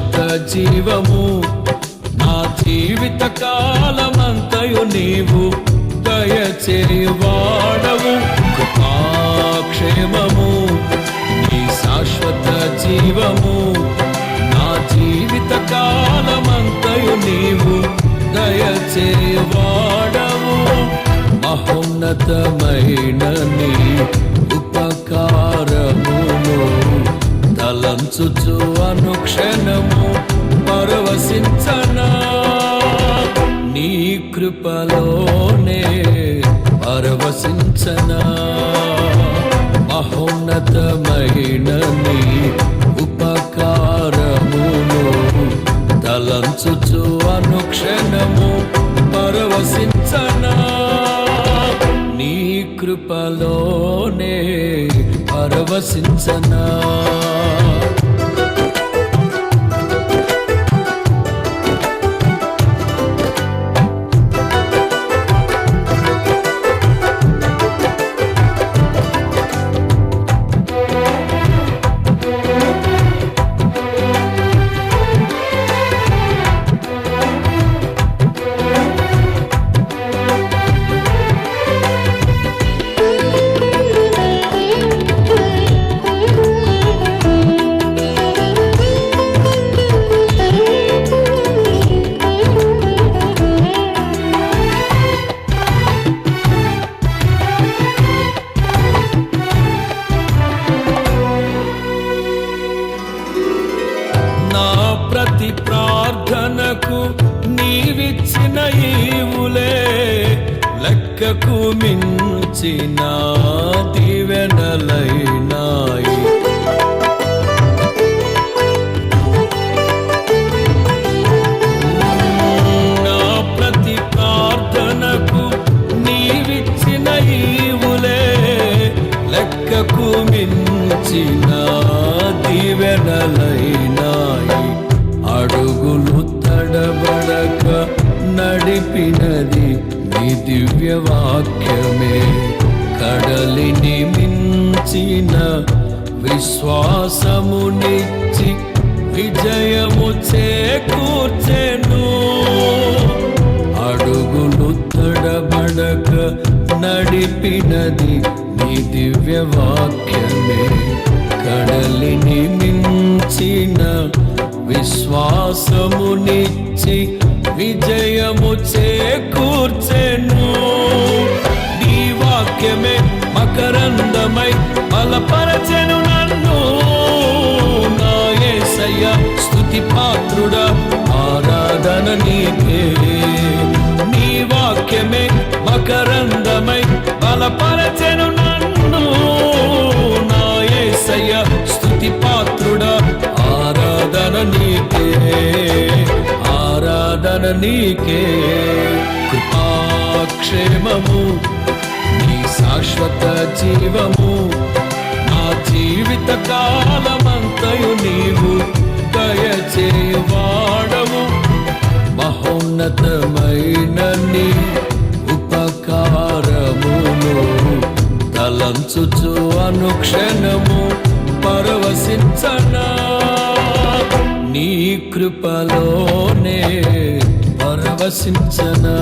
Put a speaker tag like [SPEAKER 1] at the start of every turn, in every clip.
[SPEAKER 1] శాశ్వత జీవము నా జీవిత కాలమంతయు నీవు దయచేయువాడవు. కృపాక్షేమము నీ శాశ్వత జీవము నా జీవిత కాలమంతయు నీవు దయచేయువాడవు. మహోన్నతమైన నీ ఉపకారమును తలంచుచు అనుక్షణము పరవశించనా. నీ కృపలోనే పరవశించనా. మహోన్నతమైన నీ ఉపకారమును తలంచుచు అనుక్షణము పరవశించనా. నీ కృపలోనే పరవశించనా. ప్రతి ప్రార్థనకు నీవిచ్చిన ఈవులే లెక్కకు మించిన దీవెనలైనాయి. నా ప్రతి ప్రార్థనకు నీవిచ్చిన ఈవులే లెక్కకు మించిన దీవెనలైనాయి. అడుగులు తడబడక నడిపినది నీ దివ్య వాక్యమే. కడలిని మించిన విశ్వాసమునిచ్చి విజయము చేకూర్చెను. అడుగులు తడబడక నడిపినది నీ దివ్య వాక్యమే. కడలిని మించిన విశ్వాసమునిచ్చి విజయము చేకూర్చెను. నీ వాక్యమే మకరందమై బలపరచెను నన్ను. నా యేసయ్య స్తుతి పాత్రుడా ఆరాధన నీకే. నీ వాక్యమే మకరందమై బలపరచెను నన్ను. నా యేసయ్య స్తుతి పాత్రుడా ఆరాధన నీకే. ఆరాధన నీకే. కృపాక్షేమము నీ శాశ్వత జీవము నా జీవిత కాలమంతయు నీవు దయచేయువాడవు. మహోన్నతమైన నీ ఉపకారమును తలంచుచు అనుక్షణము పరవశించనా. నీ కృపలోనే పరవశించనా.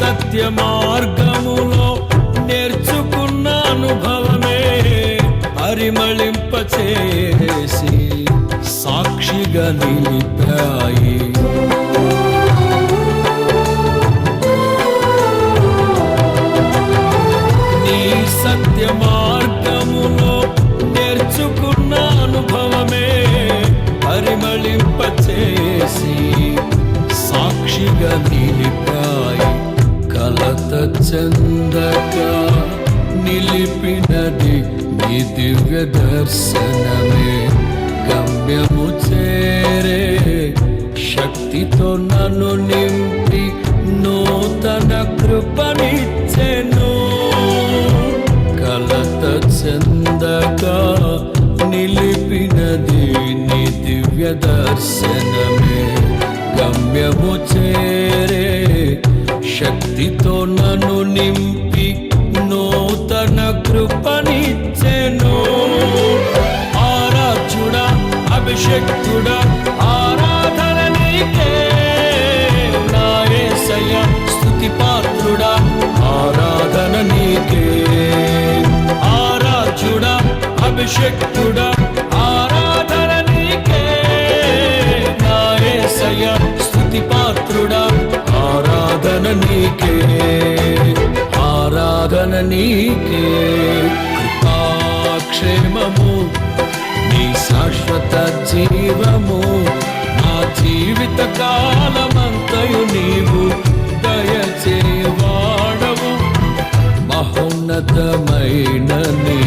[SPEAKER 1] సత్య మార్గములో నేర్చుకున్న అనుభవమే పరిమళింప చేసి సాక్షిగా నిలిపాయి. నీ సత్య మార్గములో నేర్చుకున్న అనుభవమే పరిమళింపచేసి సాక్షిగా నిలిపాయి. కలత చెందక నిలిపినది నీ దివ్య దర్శనమే. గమ్యము చేరే శక్తితో నన్ను నింపి నూతన కృపనిచ్చెను. కలత చెందక నిలిపినది నీ దివ్య దర్శనమే. గమ్యము చేరే శక్తితో నన్ను నింపి నూతన కృపనిచ్చెను. ఆరాధ్యుడా, అభిషేక్తుడా, ఆరాధన నీకే. నా యేసయ్యా స్తుతి పాత్రుడా, ఆరాధన నీకే. ఆరాధ్యుడా, అభిషేక్తుడా, ఆరాధన నీకే. నా యేసయ్యా స్తుతి పాత్రుడా, ఆరాధన నీకే. ఆరాధన నీకే. కృపాక్షేమము నీ శాశ్వత జీవము. నా జీవిత కాలమంతయు నీవు దయచేవాడవు. మహోన్నతమైన నీ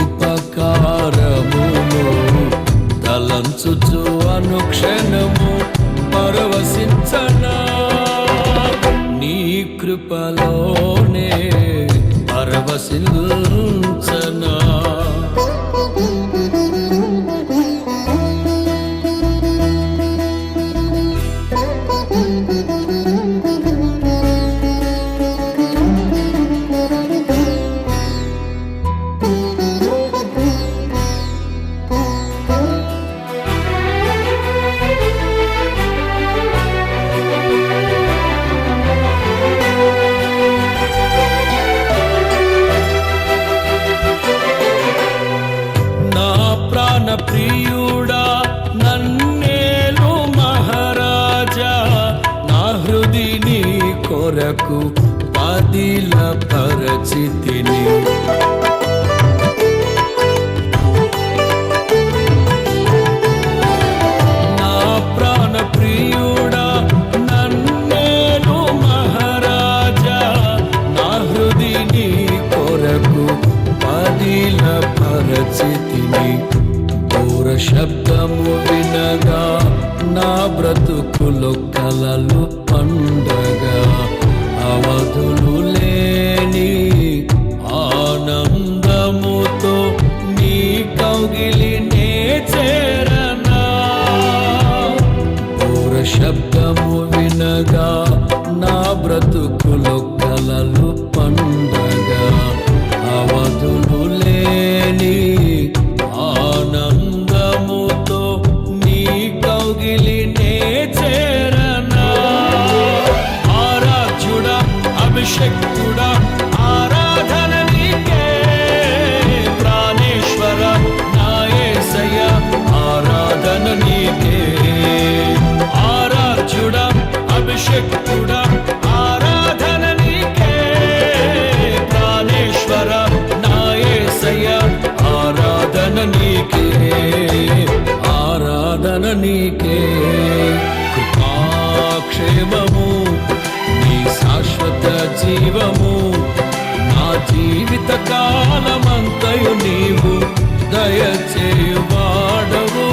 [SPEAKER 1] ఉపకారమును తలంచుచు అనుక్షణము పరవశించనా. నీ కృపలోనే పరవశించనా. ప్రియుడా, నన్నేలు మహారాజా, నా హృదిని కొరకు పదిల పరచితిని. నా ప్రాణ ప్రియుడా, నన్నేలు మహారాజా, నా హృదిని కొరకు పదిల పరచితిని. శబ్దము వినగా నా బ్రతుకులు కలలు పండగా. అవధులు లేని ఆనందముతో నీ కౌగిలినే చేరనా. పౌర శబ్దము వినగా నా బ్రతుకులు కలలు పండగా. అవధులు లేని ఆనందముతో నీ కౌగిలినే చేరనా. ఆరాధ్యుడా, అభిషేక్తుడా, ఆరాధన నీకే. ప్రాణేశ్వర, నా యేసయ్యా, ఆరాధన నీకే. ఆరాధ్యుడా, అభిషేక్తుడా, ఆరాధన నీకే. ప్రాణేశ్వర, నా యేసయ్యా, ఆరాధన నీకే. ఆరాధన నీకే. కృపాక్షేమము నీ శాశ్వత జీవము. నా జీవిత కాలమంతయు నీవు దయచేయువాడవు.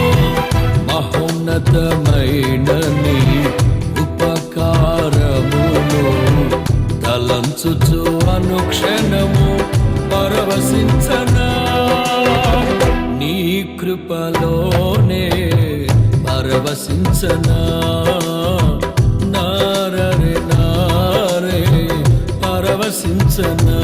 [SPEAKER 1] మహోన్నతమైన నీ ఉపకారమును తలంచుచు అనుక్షణము పరవశించనా. నీ కృపలోనే పరవశించనా. నారే నారే పరవశించనా.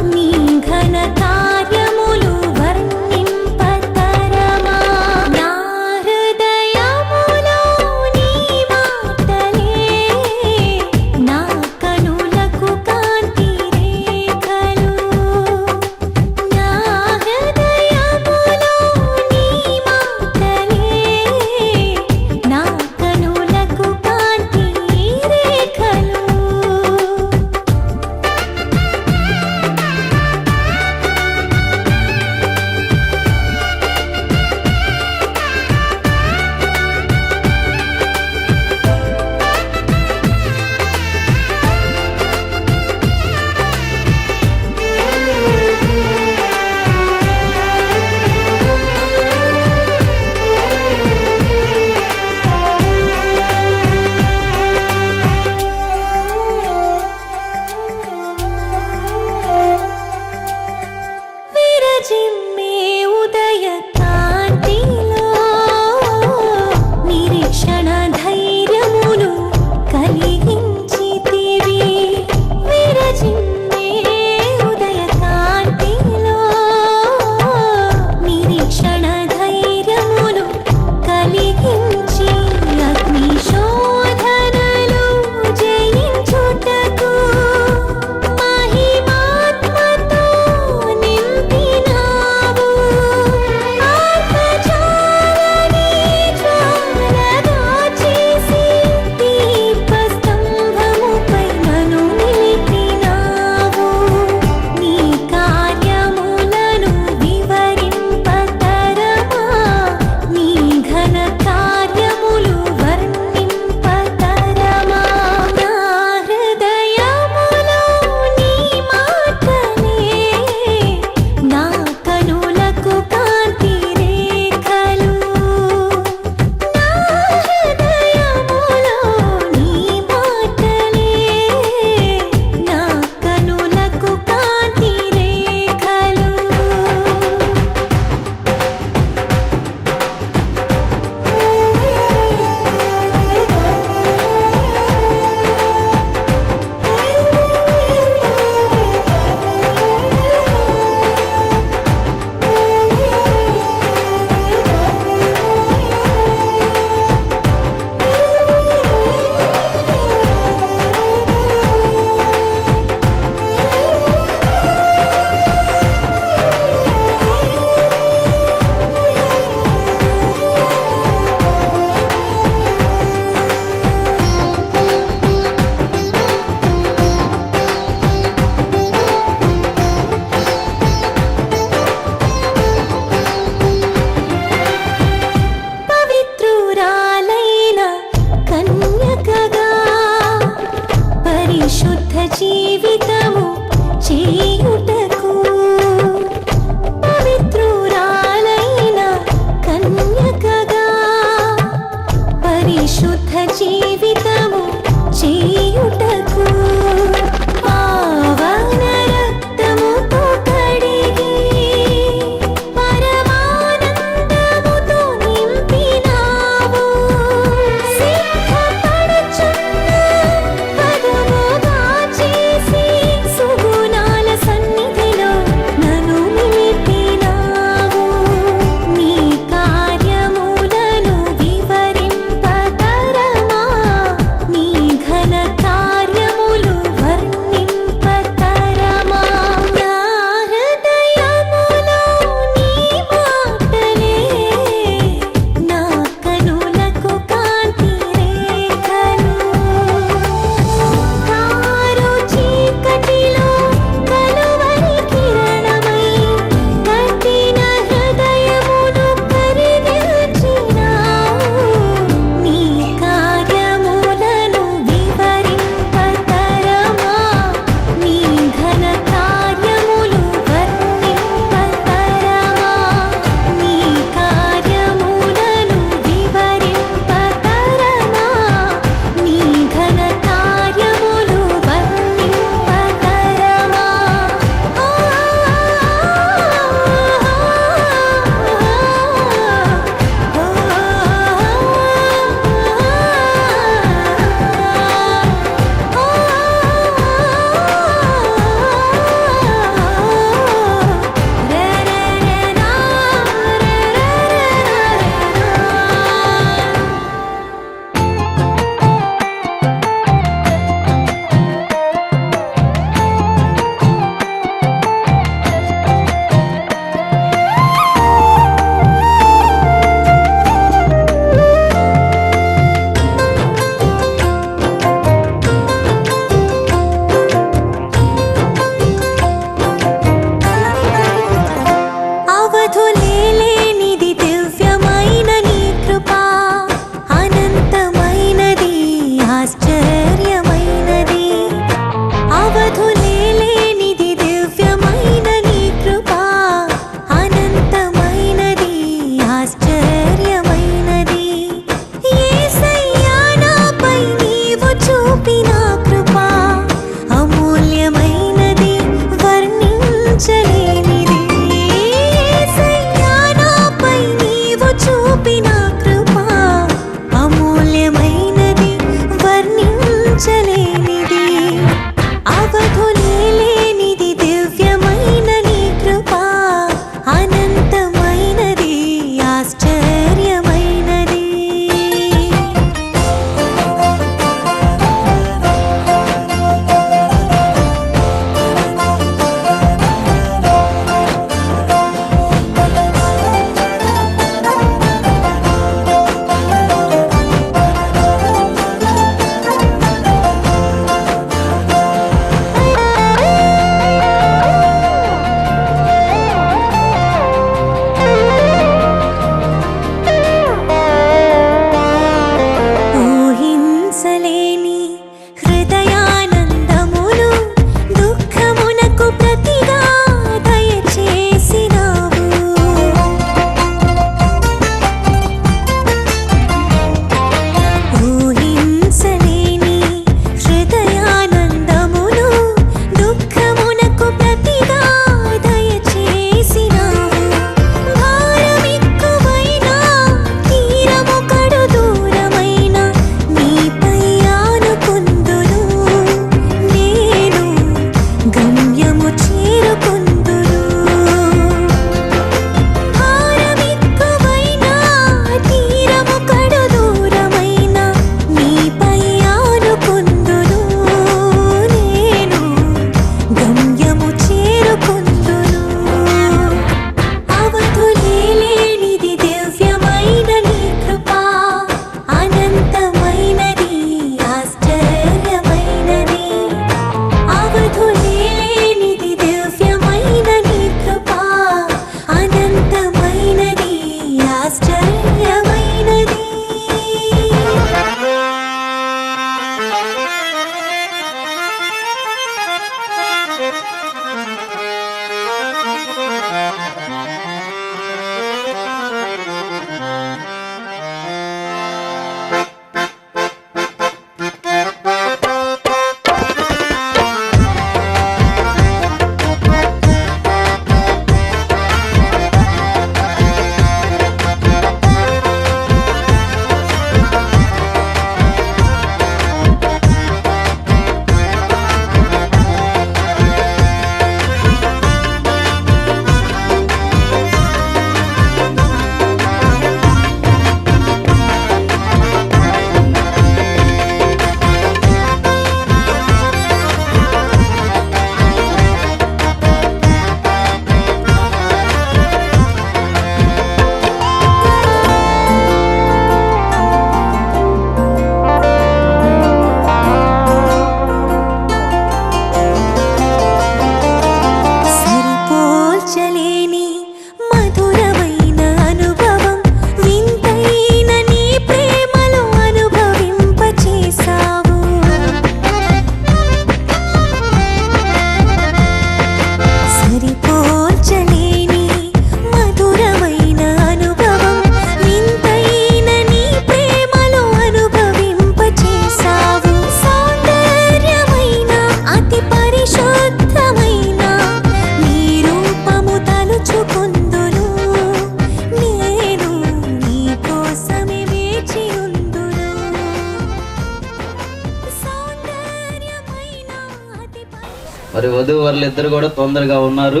[SPEAKER 2] మరి వధూవరులు ఇద్దరు కూడా తొందరగా ఉన్నారు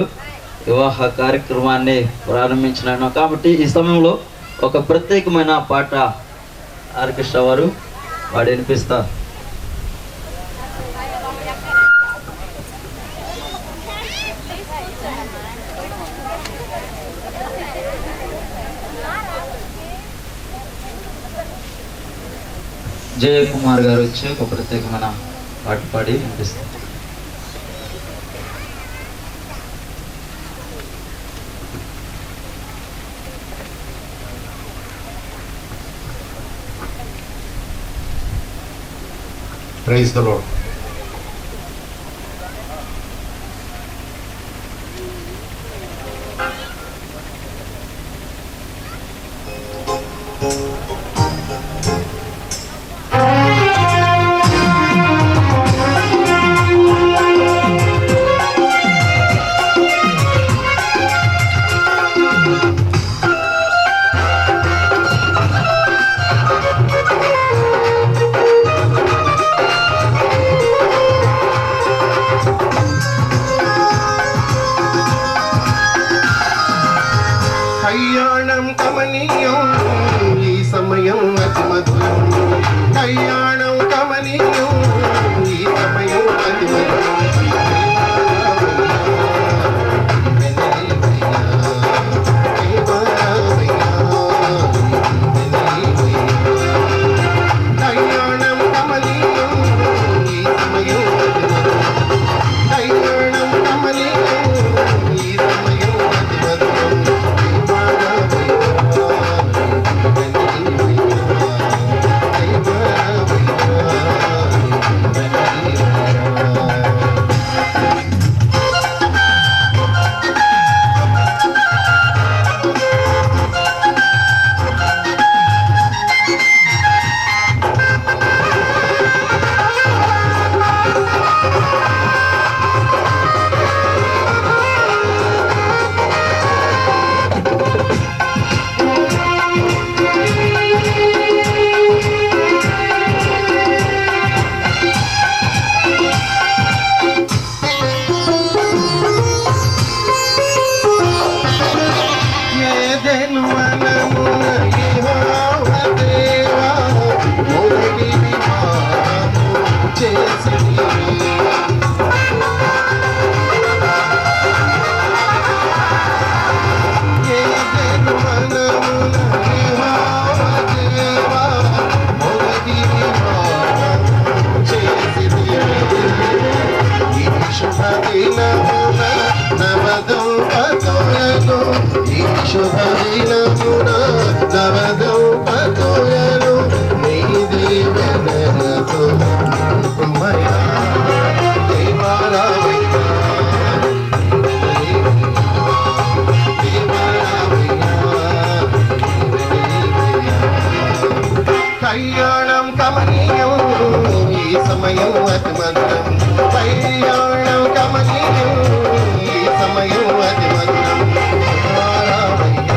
[SPEAKER 2] వివాహ కార్యక్రమాన్ని ప్రారంభించినాను. కాబట్టి ఈ సమయంలో ఒక ప్రత్యేకమైన పాట ఆర్కెస్ట్రా వారు వాడు వినిపిస్తారు. జయకుమార్ గారు వచ్చి ఒక ప్రత్యేకమైన పాట పాడి వినిపిస్తారు.
[SPEAKER 3] Praise the Lord. కళ్యాణం కమనీయం ఈ సమయం అతి మధురం, కళ్యాణం కమనీయం ఈ సమయం అతి మధురం. కళ్యాణం కమనీయం ఈ సమయం అతి మధురం, కళ్యాణం కమనీయం ఈ సమయం అతి మధురం. కళ్యాణం కమనీయం ఈ సమయం అతి మధురం, కళ్యాణం కమనీయం ఈ సమయం అతి మధురం. రామయ్య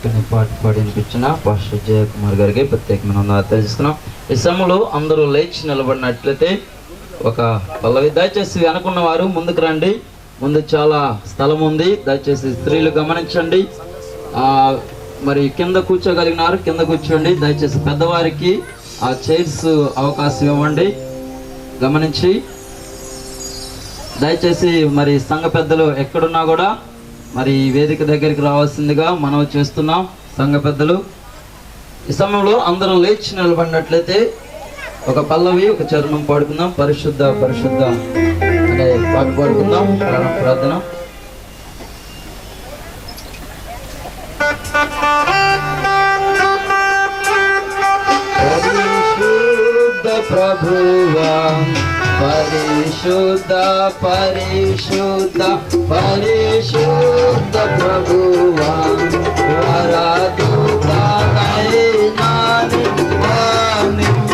[SPEAKER 2] చక్కని పాట పాడి వినిపించిన పాస్టర్ జయకుమార్ గారికి ప్రత్యేకమైన వందనాలు తెలియజేస్తున్నాం. ఈ సమయంలో అందరూ లేచి నిలబడినట్లయితే ఒక పల్లవి, దయచేసి అనుకున్న వారు ముందుకు రండి. ముందు చాలా స్థలం ఉంది, దయచేసి స్త్రీలు గమనించండి. మరి కింద కూర్చోగలిగినారు కింద కూర్చోండి. దయచేసి పెద్దవారికి ఆ చైర్స్ అవకాశం ఇవ్వండి. గమనించి దయచేసి మరి సంఘ పెద్దలు ఎక్కడున్నా కూడా మరి వేదిక దగ్గరికి రావాల్సిందిగా మనం చేస్తున్నాం. సంఘ పెద్దలు ఈ సమయంలో అందరూ లేచి నిలబడినట్లయితే ఒక పల్లవి, ఒక చరణం పాడుకుందాం. పరిశుద్ధ పరిశుద్ధ అనే పాట పాడుకుందాం. ప్రార్థన. పరిశుద్ధ ప్రభువా, పరిశుద్ధ పరిశుద్ధ పరిశుద్ధ ప్రభువా, వరదుతనైనాని వానింపగలరా,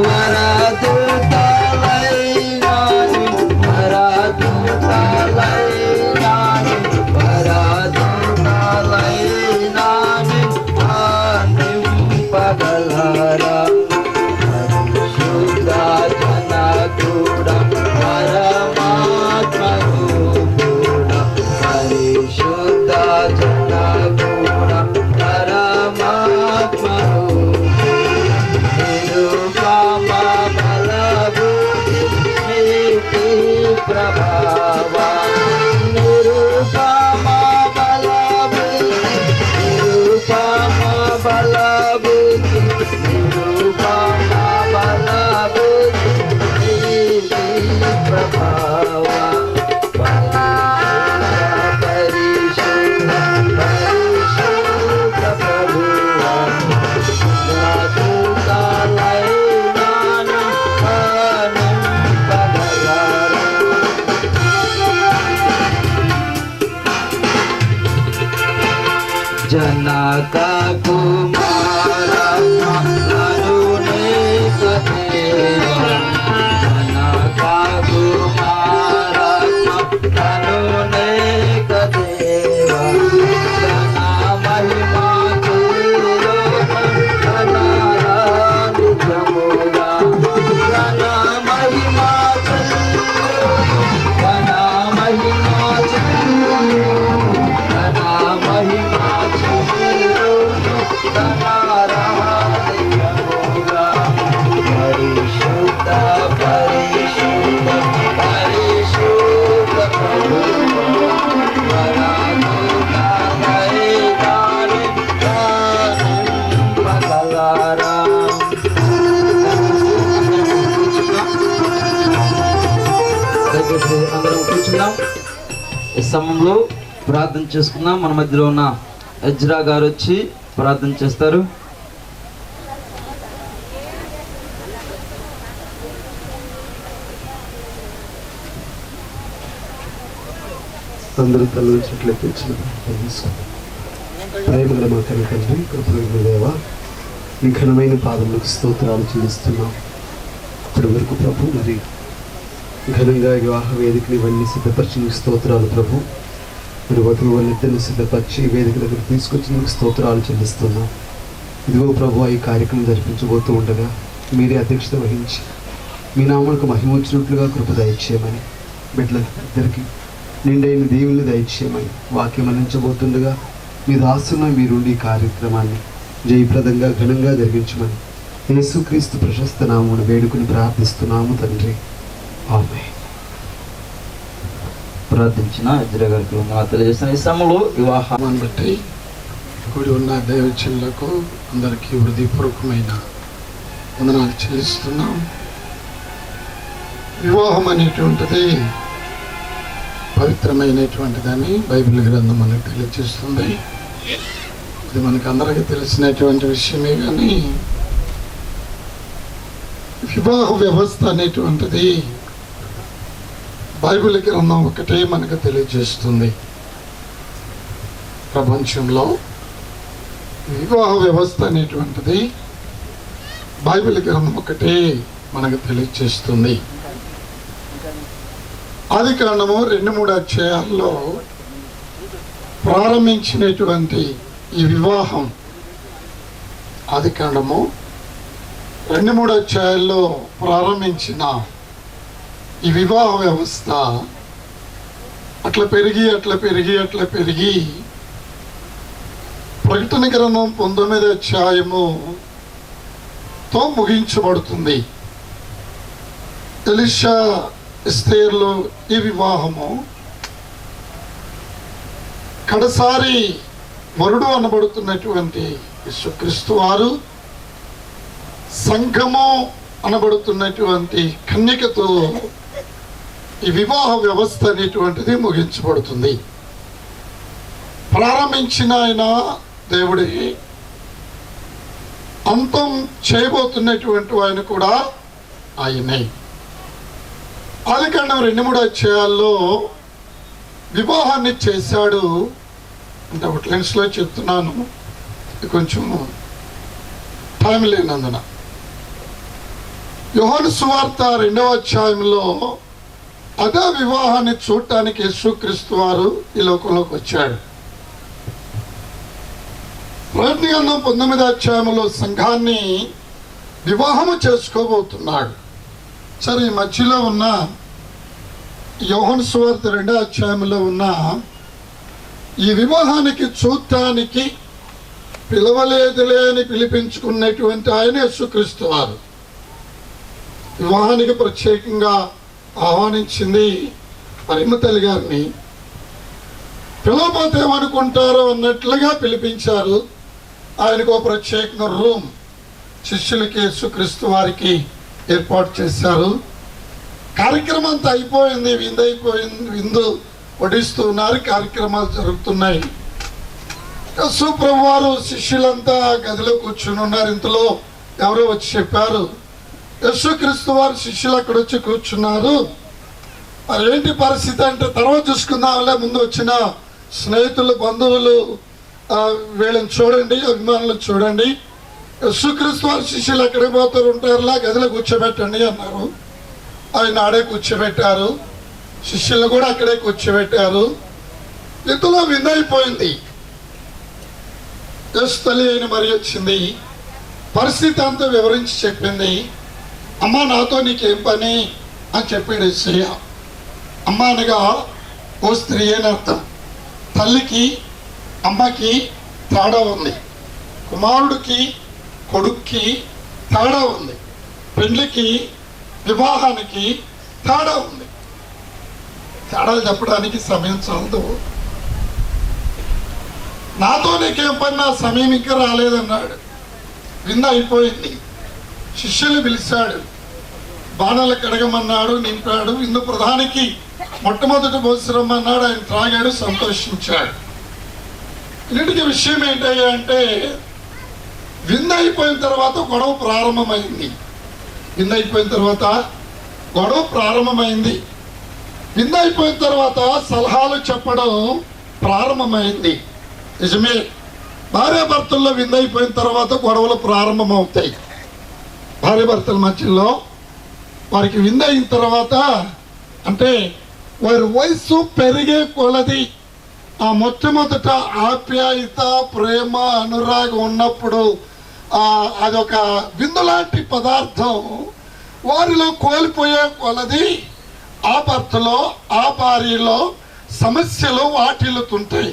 [SPEAKER 2] వరదుతనైనాని వరదుతనైనాని వరదుతనైనాని వానింపగలరా. जनक कुमार करुणिक देवा, जनक कुमार करुणिक देवा, जन महिमा तेरो जन निजमुरा, जन महिमा तेरो जन महिमा तेरो जन महिमा परिशुद्ध परिशुद्ध परिशुद्ध అందరం కూర్చున్నాం. ఈ సమయంలో ప్రార్థన చేసుకుందాం. మన మధ్యలో ఉన్న ఎజ్రా గారు వచ్చి ప్రార్థన చేస్తారు.
[SPEAKER 4] అందరూ తలచుట్లకి వచ్చిన ప్రేమగల మా కన్న తండ్రి, కృపగల దేవా, మీ ఘనమైన పాదములకు స్తోత్రాలు చెల్లిస్తున్నాం. ఇప్పటి వరకు ప్రభు మరి ఘనంగా వివాహ వేదికని ఇవన్నీ సిద్ధపరిచిన స్తోత్రాలు ప్రభు. మీరు వధువు వాళ్ళిద్దరిని సిద్ధపరిచి వేదిక దగ్గర తీసుకొచ్చిన స్తోత్రాలు చెల్లిస్తున్నాం. ఇదిగో ప్రభు, ఈ కార్యక్రమం జరిపించబోతూ ఉండగా మీరే అధ్యక్షత వహించి మీ నామలకు మహిమ వచ్చినట్లుగా కృప దయచేయమని, బిడ్డలిద్దరికి నిండైన దేవుని దయచేయమని వాక్యం అందించబోతుండగా మీ దాసున మీరుండి ఈ కార్యక్రమాన్ని జయప్రదంగా ఘనంగా జరిగించమని యేసుక్రీస్తు ప్రశస్త నామమును వేడుకుని ప్రార్థిస్తున్నాము తండ్రి, ఆమేన్.
[SPEAKER 2] ప్రార్థించిన ఎజ్రా గారికి వందనాలు తెలియజేసిన ఈ సమయంలో వివాహాన్ని
[SPEAKER 5] బట్టి కూడి ఉన్న దైవజనులకు అందరికీ హృదయపూర్వకమైన వందనాలు చెల్లిస్తున్నాం. వివాహం అనేటువంటిది పవిత్రమైనటువంటిదని బైబిల్ గ్రంథం మనకు తెలియజేస్తుంది. ఇది మనకు అందరికీ తెలిసినటువంటి విషయమే, కానీ వివాహ వ్యవస్థ అనేటువంటిది బైబిల్ గ్రంథం ఒకటే మనకు తెలియజేస్తుంది. ప్రపంచంలో వివాహ వ్యవస్థ అనేటువంటిది బైబిల్ గ్రంథం ఒకటే మనకు తెలియజేస్తుంది. ఆదికాండము 2-3 అధ్యాయాల్లో ప్రారంభించినటువంటి ఈ వివాహం ఆదికాండము 2-3 అధ్యాయాల్లో ప్రారంభించిన ఈ వివాహ వ్యవస్థ అట్లా పెరిగి ప్రకటన గ్రంథం 19వ అధ్యాయముతో ముగించబడుతుంది. ఎలీషా ఎస్తేర్లో ఈ వివాహము కడసారి వరుడు అనబడుతున్నటువంటి యేసుక్రీస్తు వారు సంఘము అనబడుతున్నటువంటి కన్యకతో ఈ వివాహ వ్యవస్థ అనేటువంటిది ముగించబడుతుంది. ప్రారంభించిన ఆయన దేవుడే, అంతం చేయబోతున్నటువంటి ఆయన కూడా ఆయనే. ఆదికాండం 2-3 అధ్యాయాల్లో వివాహాన్ని చేశాడు అంటే అవుట్లైన్స్లో చెప్తున్నాను, కొంచెం టైం లేనందున. యోహాను సువార్త 2వ అధ్యాయంలో అదే వివాహాన్ని చూడటానికి యేసుక్రీస్తు వారు ఈ లోకంలోకి వచ్చాడు. ప్రకటన గ్రంథం 19వ అధ్యాయంలో సంఘాన్ని వివాహము చేసుకోబోతున్నాడు. సరే, ఈ మధ్యలో ఉన్న యోహాను సువార్త 2వ అధ్యాయంలో ఉన్న ఈ వివాహానికి చూడటానికి పిలవలేదులే అని పిలిపించుకున్నటువంటి ఆయన యేసుక్రీస్తు వారు. వివాహానికి ప్రత్యేకంగా ఆహ్వానించింది పరిమతల్లి గారిని. పిలవపోతే ఏమనుకుంటారో అన్నట్లుగా పిలిపించారు. ఆయనకు ప్రత్యేకంగా రూమ్ శిష్యులకి యేసుక్రీస్తు వారికి ఏర్పాటు చేశారు. కార్యక్రమం అంతా అయిపోయింది, విందు వడిస్తున్నారు, కార్యక్రమాలు జరుగుతున్నాయి. యేసు ప్రభు వారు శిష్యులంతా గదిలో కూర్చుని ఉన్నారు. ఇంతలో ఎవరో వచ్చి చెప్పారు, యేసుక్రీస్తు వారు శిష్యులు అక్కడ వచ్చి కూర్చున్నారు. మరి ఏంటి పరిస్థితి అంటే, తర్వాత చూసుకుందాంలే, ముందు వచ్చిన స్నేహితులు బంధువులు వీళ్ళని చూడండి, అభిమానులను చూడండి, యేసుక్రీస్తు వారి శిష్యులు ఎక్కడికి పోతారు ఉంటారులా, గదిలో కూర్చోబెట్టండి అన్నారు. ఆయన ఆడే కూర్చోబెట్టారు, శిష్యులను కూడా అక్కడే కూర్చోబెట్టారు. ఇంతలో విందైపోయింది. యేసు తల్లి అయిన మరి వచ్చింది, పరిస్థితి అంతా వివరించి చెప్పింది. అమ్మ, నాతో నీకేం పని అని చెప్పాడు యేసయ్య. అమ్మ అనగా ఓ స్త్రీ అని అర్థం. తల్లికి అమ్మకి తేడా ఉంది, కుమారుడికి కొడుక్కి తేడా ఉంది, పెళ్లికి వివాహానికి తేడా ఉంది. తేడాలు చెప్పడానికి సమయం చాలదు. నాతో నీకేం పని, నా సమయం ఇంకా రాలేదన్నాడు. విందు అయిపోయింది. శిష్యులు పిలిచాడు, బాణాలు కడగమన్నాడు, నింపాడు. విందు ప్రధానికి మొట్టమొదటి భోజనమన్నాడు. ఆయన త్రాగాడు, సంతోషించాడు. ఇన్నిటికీ విషయం ఏంటయ్యా అంటే, విందు అయిపోయిన తర్వాత గొడవ ప్రారంభమైంది. విందు అయిపోయిన తర్వాత గొడవ ప్రారంభమైంది. విందు అయిపోయిన తర్వాత సలహాలు చెప్పడం ప్రారంభమైంది. నిజమే, భార్యాభర్తల్లో విందు అయిపోయిన తర్వాత గొడవలు ప్రారంభమవుతాయి. భార్యాభర్తల మధ్యలో వారికి విందు అయిన తర్వాత, అంటే వారి వయసు పెరిగే కొలది ఆ మొట్టమొదట ఆప్యాయత, ప్రేమ, అనురాగం ఉన్నప్పుడు అదొక విందు లాంటి పదార్థం వారిలో కోల్పోయే కొలది ఆ భర్తలో, ఆ భార్యలో సమస్యలు వాటిల్లుతుంటాయి.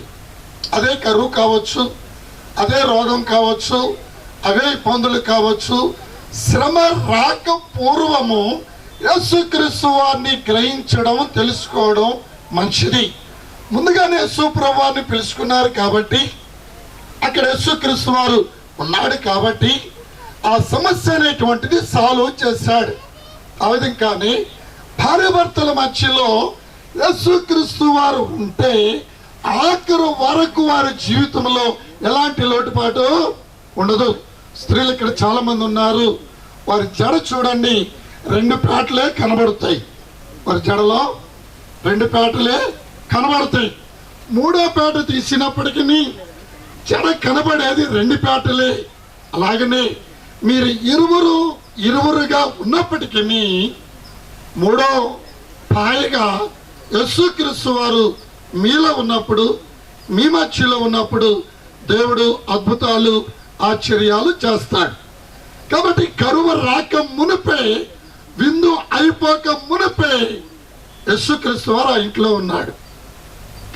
[SPEAKER 5] అదే కరువు కావచ్చు, అదే రోగం కావచ్చు, అవే ఇబ్బందులు కావచ్చు. శ్రమ రాక పూర్వము యేసుక్రీస్తు వారిని గ్రహించడం, తెలుసుకోవడం మంచిది. ముందుగానే యేసు ప్రభువారిని పిలుచుకున్నారు కాబట్టి, అక్కడ యేసుక్రీస్తు వారు ఉన్నాడు కాబట్టి ఆ సమస్య అనేటువంటిది సాల్వ్ చేశాడు. ఆ విధంగానే భార్యాభర్తల మధ్యలో యేసుక్రీస్తు వారు ఉంటే ఆఖరు వరకు వారి జీవితంలో ఎలాంటి లోటుపాటు ఉండదు. స్త్రీలు ఇక్కడ చాలా మంది ఉన్నారు. వారి జడ చూడండి, 2 పేటలే కనబడతాయి. వారి జడలో 2 పేటలే కనబడతాయి. 3వ పేట తీసినప్పటికీ జడ కనబడేది 2 పేటలే. అలాగనే మీరు ఇరువురుగా ఉన్నప్పటికీ 3వ పాయగా యేసుక్రీస్తు వారు మీలో ఉన్నప్పుడు మీ మధ్యలో ఉన్నప్పుడు దేవుడు అద్భుతాలు ఆశ్చర్యాలు చేస్తాడు. కాబట్టి కరువు రాక మునిపే, విందు అయిపోక మునిపే యేసుక్రీస్తు వారు ఆ ఇంట్లో ఉన్నాడు.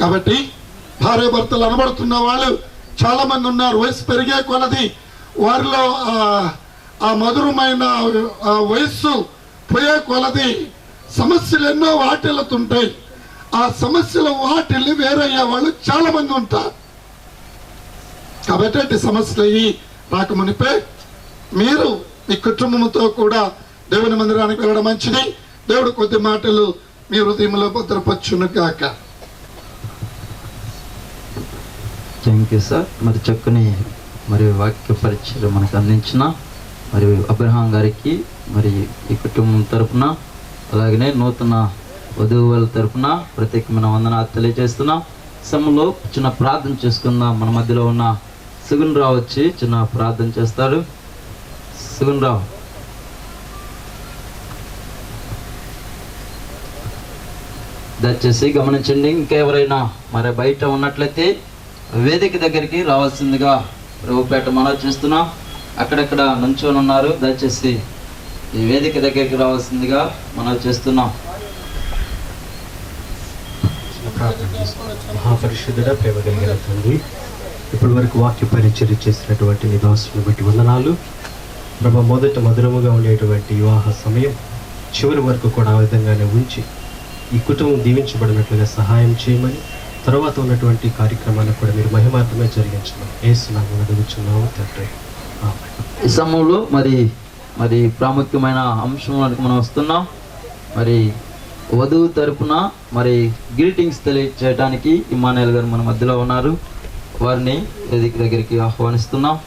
[SPEAKER 5] కాబట్టి భార్య భర్తలు అనబడుతున్న వాళ్ళు చాలా మంది ఉన్నారు. వయసు పెరిగే కొలది వారిలో ఆ మధురమైన వయస్సు పోయే కొలది సమస్యలు ఎన్నో వాటిల్లుతుంటాయి. ఆ సమస్యల వాటిల్ని వేరయ్యే వాళ్ళు చాలా మంది ఉంటారు. కాబట్టి అట్టి సమస్యలు అయ్యి రాకమునిపే మీరు మీ కుటుంబంతో కూడా దేవుని మందిరానికి వెళ్ళడం మంచిది. దేవుడు కొద్ది మాటలు మీ హృదయంలో భద్రపరచును గాక.
[SPEAKER 2] Thank you sir. మరి చక్కని మరి వాక్య పరిచయం మనకు అందించిన మరి అబ్రహాం గారికి మరి ఈ కుటుంబం తరపున అలాగనే నూతన వధువుల తరపున ప్రత్యేకమైన వందనాలు తెలియజేస్తున్నా. సమయంలో చిన్న ప్రార్థన చేసుకుందాం. మన మధ్యలో ఉన్న సుగుణ్ రావు వచ్చి చిన్న ప్రార్థన చేస్తారు. సుగుణ్ రావు. దయచేసి గమనించండి. ఇంకెవరైనా మరి బయట ఉన్నట్లయితే వేదిక దగ్గరికి రావాల్సిందిగా ప్రభుపేట మనవి చేస్తున్నాం. అక్కడక్కడ నుంచొని ఉన్నారు. దయచేసి ఈ వేదిక దగ్గరికి రావాల్సిందిగా మనవి చేస్తున్నాం.
[SPEAKER 4] మహాపరిశుద్ధుడ, ప్రేమ కలిగిన తండ్రి, ఇప్పటి వరకు వాక్య పరిచర్య చేసినటువంటి నివాసులను బట్టి వందనాలు. ప్రభు, మొదట మధురముగా ఉండేటువంటి వివాహ సమయం చివరి వరకు కూడా ఆ విధంగానే ఉంచి ఈ కుటుంబం దీవించబడినట్లుగా సహాయం చేయమని, తర్వాత ఉన్నటువంటి కార్యక్రమాన్ని కూడా మీరు మహిమార్థమే జరిగించమని యేసునామమున అడుగుచున్నాము తండ్రి. ఆమేన్.
[SPEAKER 2] ఈ సమయంలో మరి ప్రాముఖ్యమైన అంశంలోకి మనం వస్తున్నాం. మరి వధువు తరపున మరి గ్రీటింగ్స్ తెలియజేయడానికి ఇమ్మానుయేల్ గారు మన మధ్యలో ఉన్నారు. వారిని వేదిక దగ్గరికి ఆహ్వానిస్తున్నాం.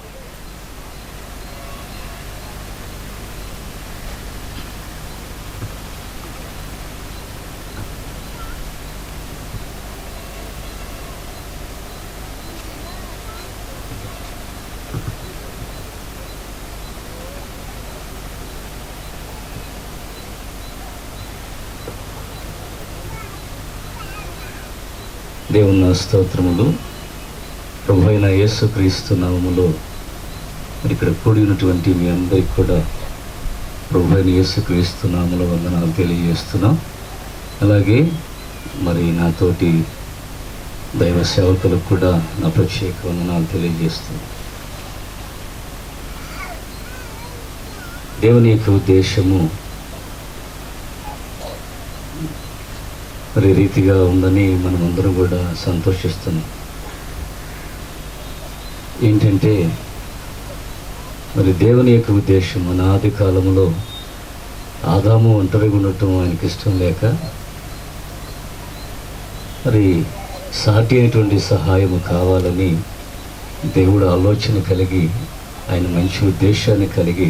[SPEAKER 1] దేవుని స్తోత్రములు. ప్రభు అయిన యేసుక్రీస్తు నామములో మరి ఇక్కడ కూడి ఉన్నటువంటి మీ అందరికి కూడా ప్రభు అయిన యేసుక్రీస్తు నామములో వందనాలు తెలియజేస్తున్నాం. అలాగే మరి నాతోటి దైవ సేవకులకు కూడా నా ప్రత్యేక వందనాలు తెలియజేస్తున్నాం. దేవుని యొక్క ఉద్దేశము మరి రీతిగా ఉందని మనమందరం కూడా సంతోషిస్తున్నాం. ఏంటంటే మరి దేవుని యొక్క ఉద్దేశం అనాది కాలంలో ఆదాము ఒంటరిగా ఉండటం ఆయనకి ఇష్టం లేక మరి సాటి అయినటువంటి సహాయము కావాలని దేవుడు ఆలోచన కలిగి ఆయన మంచి ఉద్దేశాన్ని కలిగి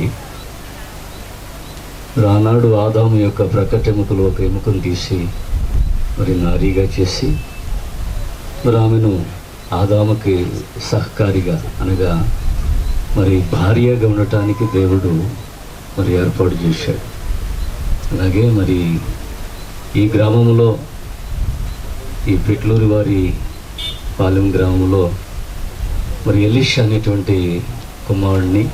[SPEAKER 1] ఆనాడు ఆదాము యొక్క ప్రకటెముకలో ఒక ఎముకను తీసి మరి నారీగా చేసి మరి ఆమెను ఆదాముకి సహకారిగా అనగా మరి భార్యగా ఉండటానికి దేవుడు మరి ఏర్పాటు చేశాడు. అలాగే మరి ఈ గ్రామంలో ఈ పెట్లూరి వారి పాలెం గ్రామంలో మరి ఎలీషా అనేటువంటి కుమారుడిని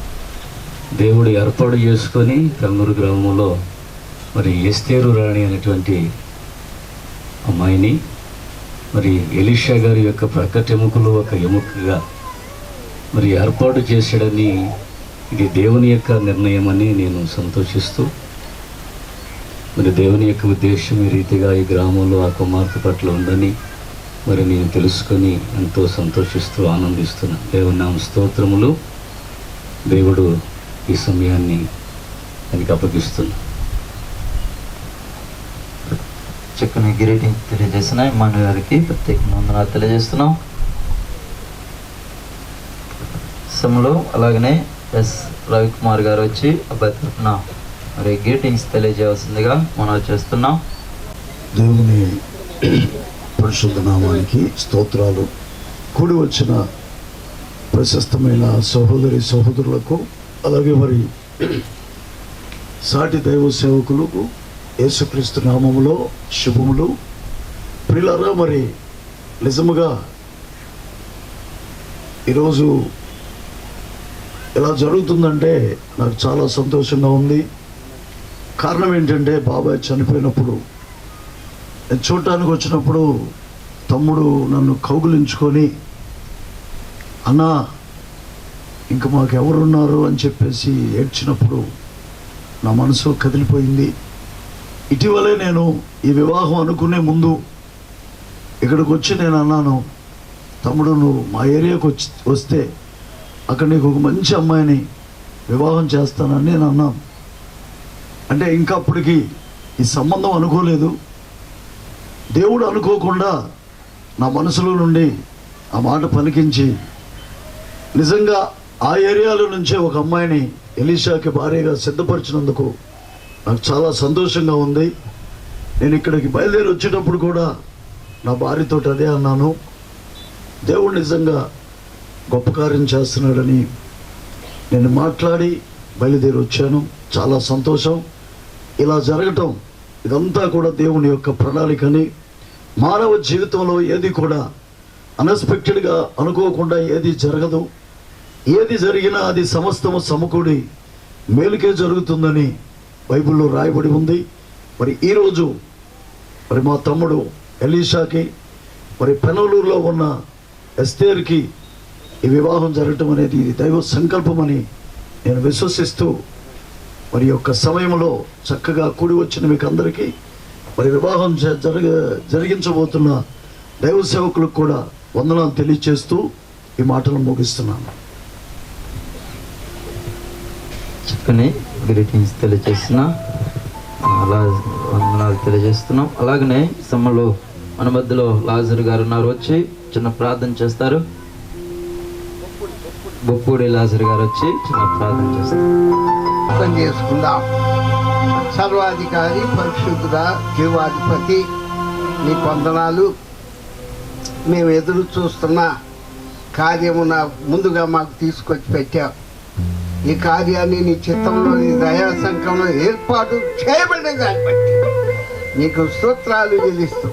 [SPEAKER 1] దేవుడు ఏర్పాటు చేసుకొని కర్నూలు గ్రామంలో మరి ఎస్తేరు రాణి అనేటువంటి అమ్మాయిని మరి ఎలీషా గారి యొక్క ప్రకటెముకలో ఒక ఎముకగా మరి ఏర్పాటు చేశాడని, ఇది దేవుని యొక్క నిర్ణయం అని నేను సంతోషిస్తూ మరి దేవుని యొక్క ఉద్దేశం ఈ రీతిగా ఈ గ్రామంలో ఆ కుమార్తె పట్ల ఉందని మరి నేను తెలుసుకొని ఎంతో సంతోషిస్తూ ఆనందిస్తున్నాను. దేవుని నామ స్తోత్రములు. దేవుడు ఈ సమయాన్ని ఆయనకి అప్పగిస్తున్నాను.
[SPEAKER 2] చక్కని గ్రీటింగ్ తెలియజేసిన ఇమ్మానుయేల్ గారికి ప్రత్యేకంగా వందనాలు తెలియజేస్తున్నాం. సమయంలో అలాగనే ఎస్ రవికుమార్ గారు వచ్చి అబ్బాయి తరఫున మరి గ్రీటింగ్స్ తెలియజేయవలసిందిగా మనం చేస్తున్నాం.
[SPEAKER 6] దేవుని పరిశుద్ధ నామానికి స్తోత్రాలు. కూడి వచ్చిన ప్రశస్తమైన సహోదరి సహోదరులకు, అలాగే మరి సాటి దైవ సేవకులకు యేసుక్రీస్తు నామములో శుభములు. ప్రియులారా, మరి నిజముగా ఈరోజు ఇలా జరుగుతుందంటే నాకు చాలా సంతోషంగా ఉంది. కారణం ఏంటంటే బాబాయ్ చనిపోయినప్పుడు నేను చూడటానికి వచ్చినప్పుడు తమ్ముడు నన్ను కౌగులించుకొని, అన్నా ఇంక మాకు ఎవరున్నారు అని చెప్పేసి ఏడ్చినప్పుడు నా మనసు కదిలిపోయింది. ఇటీవలే నేను ఈ వివాహం అనుకునే ముందు ఇక్కడికి వచ్చి నేను అన్నాను, తమ్ముడు నువ్వు మా ఏరియాకి వస్తే అక్కడ నీకు ఒక మంచి అమ్మాయిని వివాహం చేస్తానని నేను అన్నాను. అంటే ఇంకా అప్పటికి ఈ సంబంధం అనుకోలేదు. దేవుడు అనుకోకుండా నా మనసులో నుండి ఆ మాట పలికించి నిజంగా ఆ ఏరియాలో నుంచే ఒక అమ్మాయిని ఎలీషాకి భార్యగా సిద్ధపరిచినందుకు నాకు చాలా సంతోషంగా ఉంది. నేను ఇక్కడికి బయలుదేరి వచ్చేటప్పుడు కూడా నా భార్యతో అదే అన్నాను, దేవుడు నిజంగా గొప్ప కార్యం చేస్తున్నాడని నేను మాట్లాడి బయలుదేరి వచ్చాను. చాలా సంతోషం. ఇలా జరగటం ఇదంతా కూడా దేవుని యొక్క ప్రణాళికని. మానవ జీవితంలో ఏది కూడా అన్ఎక్స్పెక్టెడ్గా అనుకోకుండా ఏది జరగదు. ఏది జరిగినా అది సమస్తము సమకూడి మేలుకే జరుగుతుందని బైబిల్లో రాయబడి ఉంది. మరి ఈరోజు మరి మా తమ్ముడు ఎలీషాకి, మరి పెనలూరులో ఉన్న ఎస్తేర్కి ఈ వివాహం జరగటం అనేది ఇది దైవ సంకల్పమని నేను విశ్వసిస్తూ మరి యొక్క సమయంలో చక్కగా కూడి వచ్చిన మీకు అందరికీ మరి వివాహం జరిగించబోతున్న దైవ సేవకులకు కూడా వందనాలు తెలియజేస్తూ ఈ మాటలు ముగిస్తున్నాను.
[SPEAKER 2] చక్కని గ్రీటింగ్స్ తెలియజేసిన వందనాలు తెలియజేస్తున్నాం. అలాగనే సమయంలో మన మధ్యలో లాజర్ గారు ఉన్నారు, వచ్చి చిన్న ప్రార్థన చేస్తారు. బొప్పూడి లాజర్ గారు వచ్చి చిన్న ప్రార్థన చేస్తారు.
[SPEAKER 3] అర్థం చేసుకుందాం. సర్వాధికారి, పరిశుద్ధుడా, జీవాధిపతి, నీ వందనాలు. మేము ఎదురు చూస్తున్న కార్యము ముందుగా మాకు తీసుకొచ్చి పెట్టావు. ఈ కార్యాన్ని నీ చిత్తంలో, నీ దయా సంఘంలో ఏర్పాటు చేయబడిన దాన్ని బట్టి నీకు స్తోత్రాలు చెల్లిస్తూ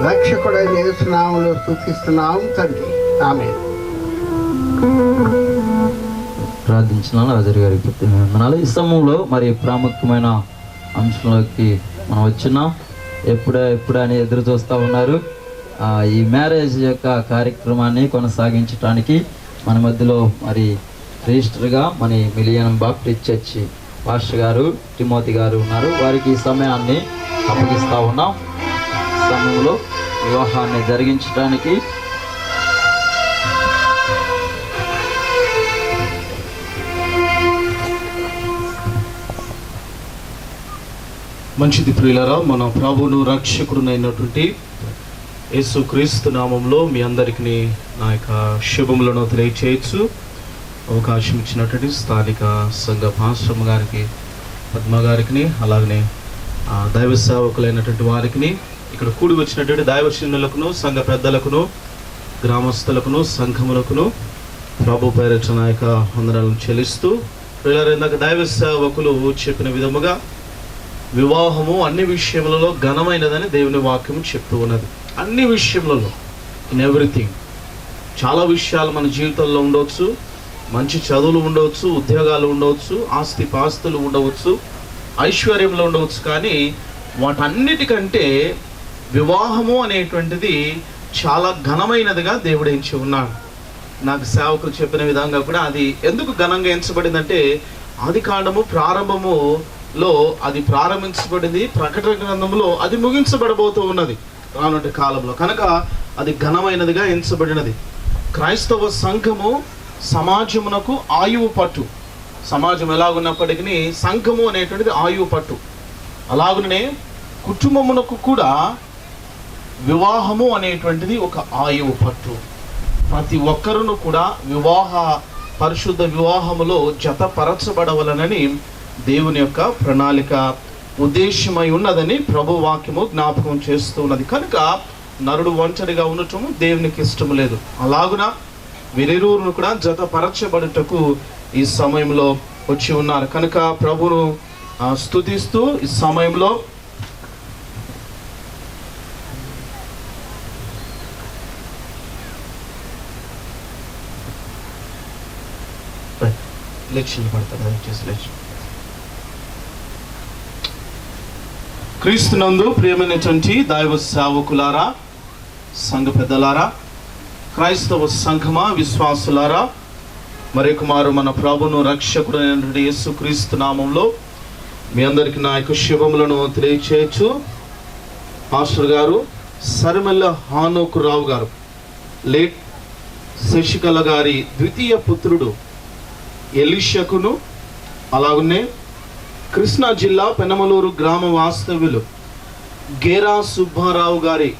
[SPEAKER 3] రక్షకుడైన యేసు నామములో స్తుతిస్తున్నాము తండ్రి. ఆమేన్.
[SPEAKER 2] ప్రార్థించిన లాజర్ గారికి వందనాలు. ఈ సమయంలో మరి ప్రాముఖ్యమైన అంశంలోకి మనం వచ్చినాం. ఎప్పుడా అని ఎదురు చూస్తూ ఉన్నారు. ఈ మ్యారేజ్ యొక్క కార్యక్రమాన్ని కొనసాగించడానికి మన మధ్యలో మరి రిజిస్టర్గా మన మిలియన్ బాప్టిస్ట్ చర్చి పాస్టర్ గారు తిమోతి గారు ఉన్నారు. వారికి ఈ సమయాన్ని అప్పగిస్తూ ఉన్నాం. సమయంలో వివాహాన్ని జరిగించడానికి
[SPEAKER 7] మంచిది ప్రియులారా, మన ప్రభువును రక్షకుడునైనటువంటి యేసుక్రీస్తు నామంలో మీ అందరికీ నా యొక్క శుభములను తెలియచేయచ్చు అవకాశం ఇచ్చినటువంటి స్థానిక సంఘ పాస్టర్ గారికి, పద్మ గారికి, అలాగనే దైవ సేవకులైనటువంటి వారికి, ఇక్కడ కూడి వచ్చినటువంటి దైవశీనులకును, సంఘ పెద్దలకును, గ్రామస్తులకును, సంఘములకును ప్రభు పేరిట నా యొక్క వందనాలను చెల్లిస్తూ, ప్రియులారా, ఇందాక దైవ సేవకులు చెప్పిన విధముగా వివాహము అన్ని విషయములలో ఘనమైనదని దేవుని వాక్యం చెప్తూ ఉన్నది. అన్ని విషయములలో, ఇన్ ఎవ్రీథింగ్. చాలా విషయాలు మన జీవితంలో ఉండవచ్చు. మంచి చదువులు ఉండవచ్చు, ఉద్యోగాలు ఉండవచ్చు, ఆస్తిపాస్తులు ఉండవచ్చు, ఐశ్వర్యంలో ఉండవచ్చు. కానీ వాటన్నిటికంటే వివాహము అనేటువంటిది చాలా ఘనమైనదిగా దేవుడు ఎంచి ఉన్నాడు. నాకు సేవకులు చెప్పిన విధంగా కూడా అది ఎందుకు ఘనంగా ఎంచబడిందంటే, ఆది కాండము ప్రారంభములో అది ప్రారంభించబడింది, ప్రకటన గ్రంథంలో అది ముగించబడబోతూ ఉన్నది రానున్న కాలంలో. కనుక అది ఘనమైనదిగా ఎంచబడినది. క్రైస్తవ సంఘము సమాజమునకు ఆయువు పట్టు. సమాజం ఎలాగున్నప్పటికీ సంఘము అనేటువంటిది ఆయువు పట్టు. అలాగనే కుటుంబమునకు కూడా వివాహము అనేటువంటిది ఒక ఆయువు పట్టు. ప్రతి ఒక్కరును కూడా పరిశుద్ధ వివాహములో జతపరచబడవలనని దేవుని యొక్క ప్రణాళిక ఉద్దేశమై ఉన్నదని ప్రభు వాక్యము జ్ఞాపకం చేస్తూ ఉన్నది. కనుక నరుడు ఒంటరిగా ఉండటము దేవునికి ఇష్టం లేదు. అలాగున వీరిరువురు కూడా జతపరచబడుటకు ఈ సమయంలో వచ్చి ఉన్నారు. కనుక ప్రభును స్తుతిస్తూ ఈ సమయంలో లెక్చర్లు పడతారు, దయచేసి లెక్చర్. క్రీస్తునందు ప్రియమైనటువంటి దైవ సేవకులారా, సంఘ పెద్దలారా, క్రైస్తవ సంఘమా, విశ్వాసులారా, మరొక మారు మన ప్రభును రక్షకుడైనటువంటి యేసుక్రీస్తు నామంలో మీ అందరికీ నా యొక్క శుభములను తెలియచేయచ్చు. పాస్టర్ గారు సరిమల్ల హానోకు రావు గారు, లేట్ శశికళ గారి ద్వితీయ పుత్రుడు ఎలీషకును, అలాగనే కృష్ణా జిల్లా పెనమలూరు గ్రామ వాస్తవ్యులు గేరా సుబ్బారావు గారి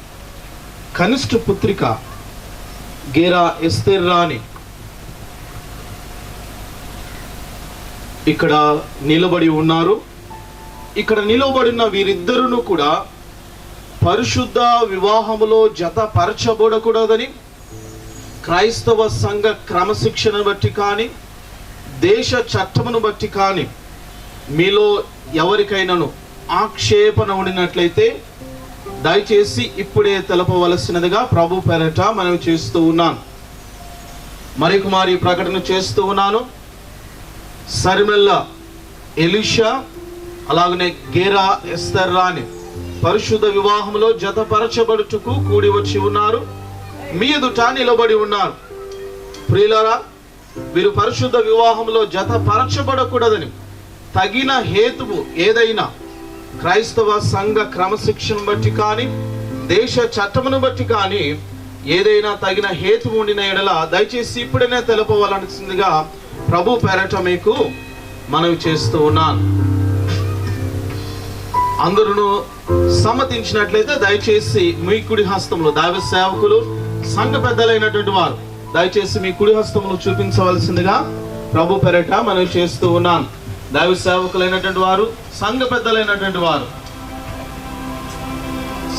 [SPEAKER 7] కనిష్ట పుత్రిక గేరా ఎస్తేర్ రాణి ఇక్కడ నిలబడి ఉన్నారు. ఇక్కడ నిలబడిన వీరిద్దరును కూడా పరిశుద్ధ వివాహములో జతపరచబడకూడదని క్రైస్తవ సంఘ క్రమశిక్షణను బట్టి కానీ, దేశ చట్టమును బట్టి కానీ మీలో ఎవరికైనాను ఆక్షేపణ ఉండినట్లయితే దయచేసి ఇప్పుడే తెలపవలసినదిగా ప్రభు పేరట మనం చేస్తూ ఉన్నాను. మరొకమారి ప్రకటన చేస్తూ ఉన్నాను. సరిమెల్ల ఎలీషా, అలాగనే గేరా ఎస్తేర్ రాణి పరిశుద్ధ వివాహంలో జతపరచబడుటకు కూడి వచ్చి ఉన్నారు, మీ ఎదుట నిలబడి ఉన్నారు. ప్రియులారా, వీరు పరిశుద్ధ వివాహంలో జతపరచబడకూడదని తగిన హేతువు ఏదైనా క్రైస్తవ సంఘ క్రమశిక్షణ బట్టి కానీ, దేశ చట్టమును బట్టి కానీ ఏదైనా తగిన హేతువు ఉండిన ఎడల దయచేసి ఇప్పుడైనా తెలపవలసిందిగా ప్రభు పేరట మీకు మనవి చేస్తూ ఉన్నాను. అందరూ సమ్మతించినట్లయితే దయచేసి మీ కుడి హస్తంలో, దైవ సేవకులు సంఘ పెద్దలైనటువంటి వారు దయచేసి మీ కుడి హస్తములు చూపించవలసిందిగా ప్రభు పేరట మనవి చేస్తూ ఉన్నాను. దైవ సేవకులైనటువంటి వారు, సంఘ పెద్దలైనటువంటి వారు,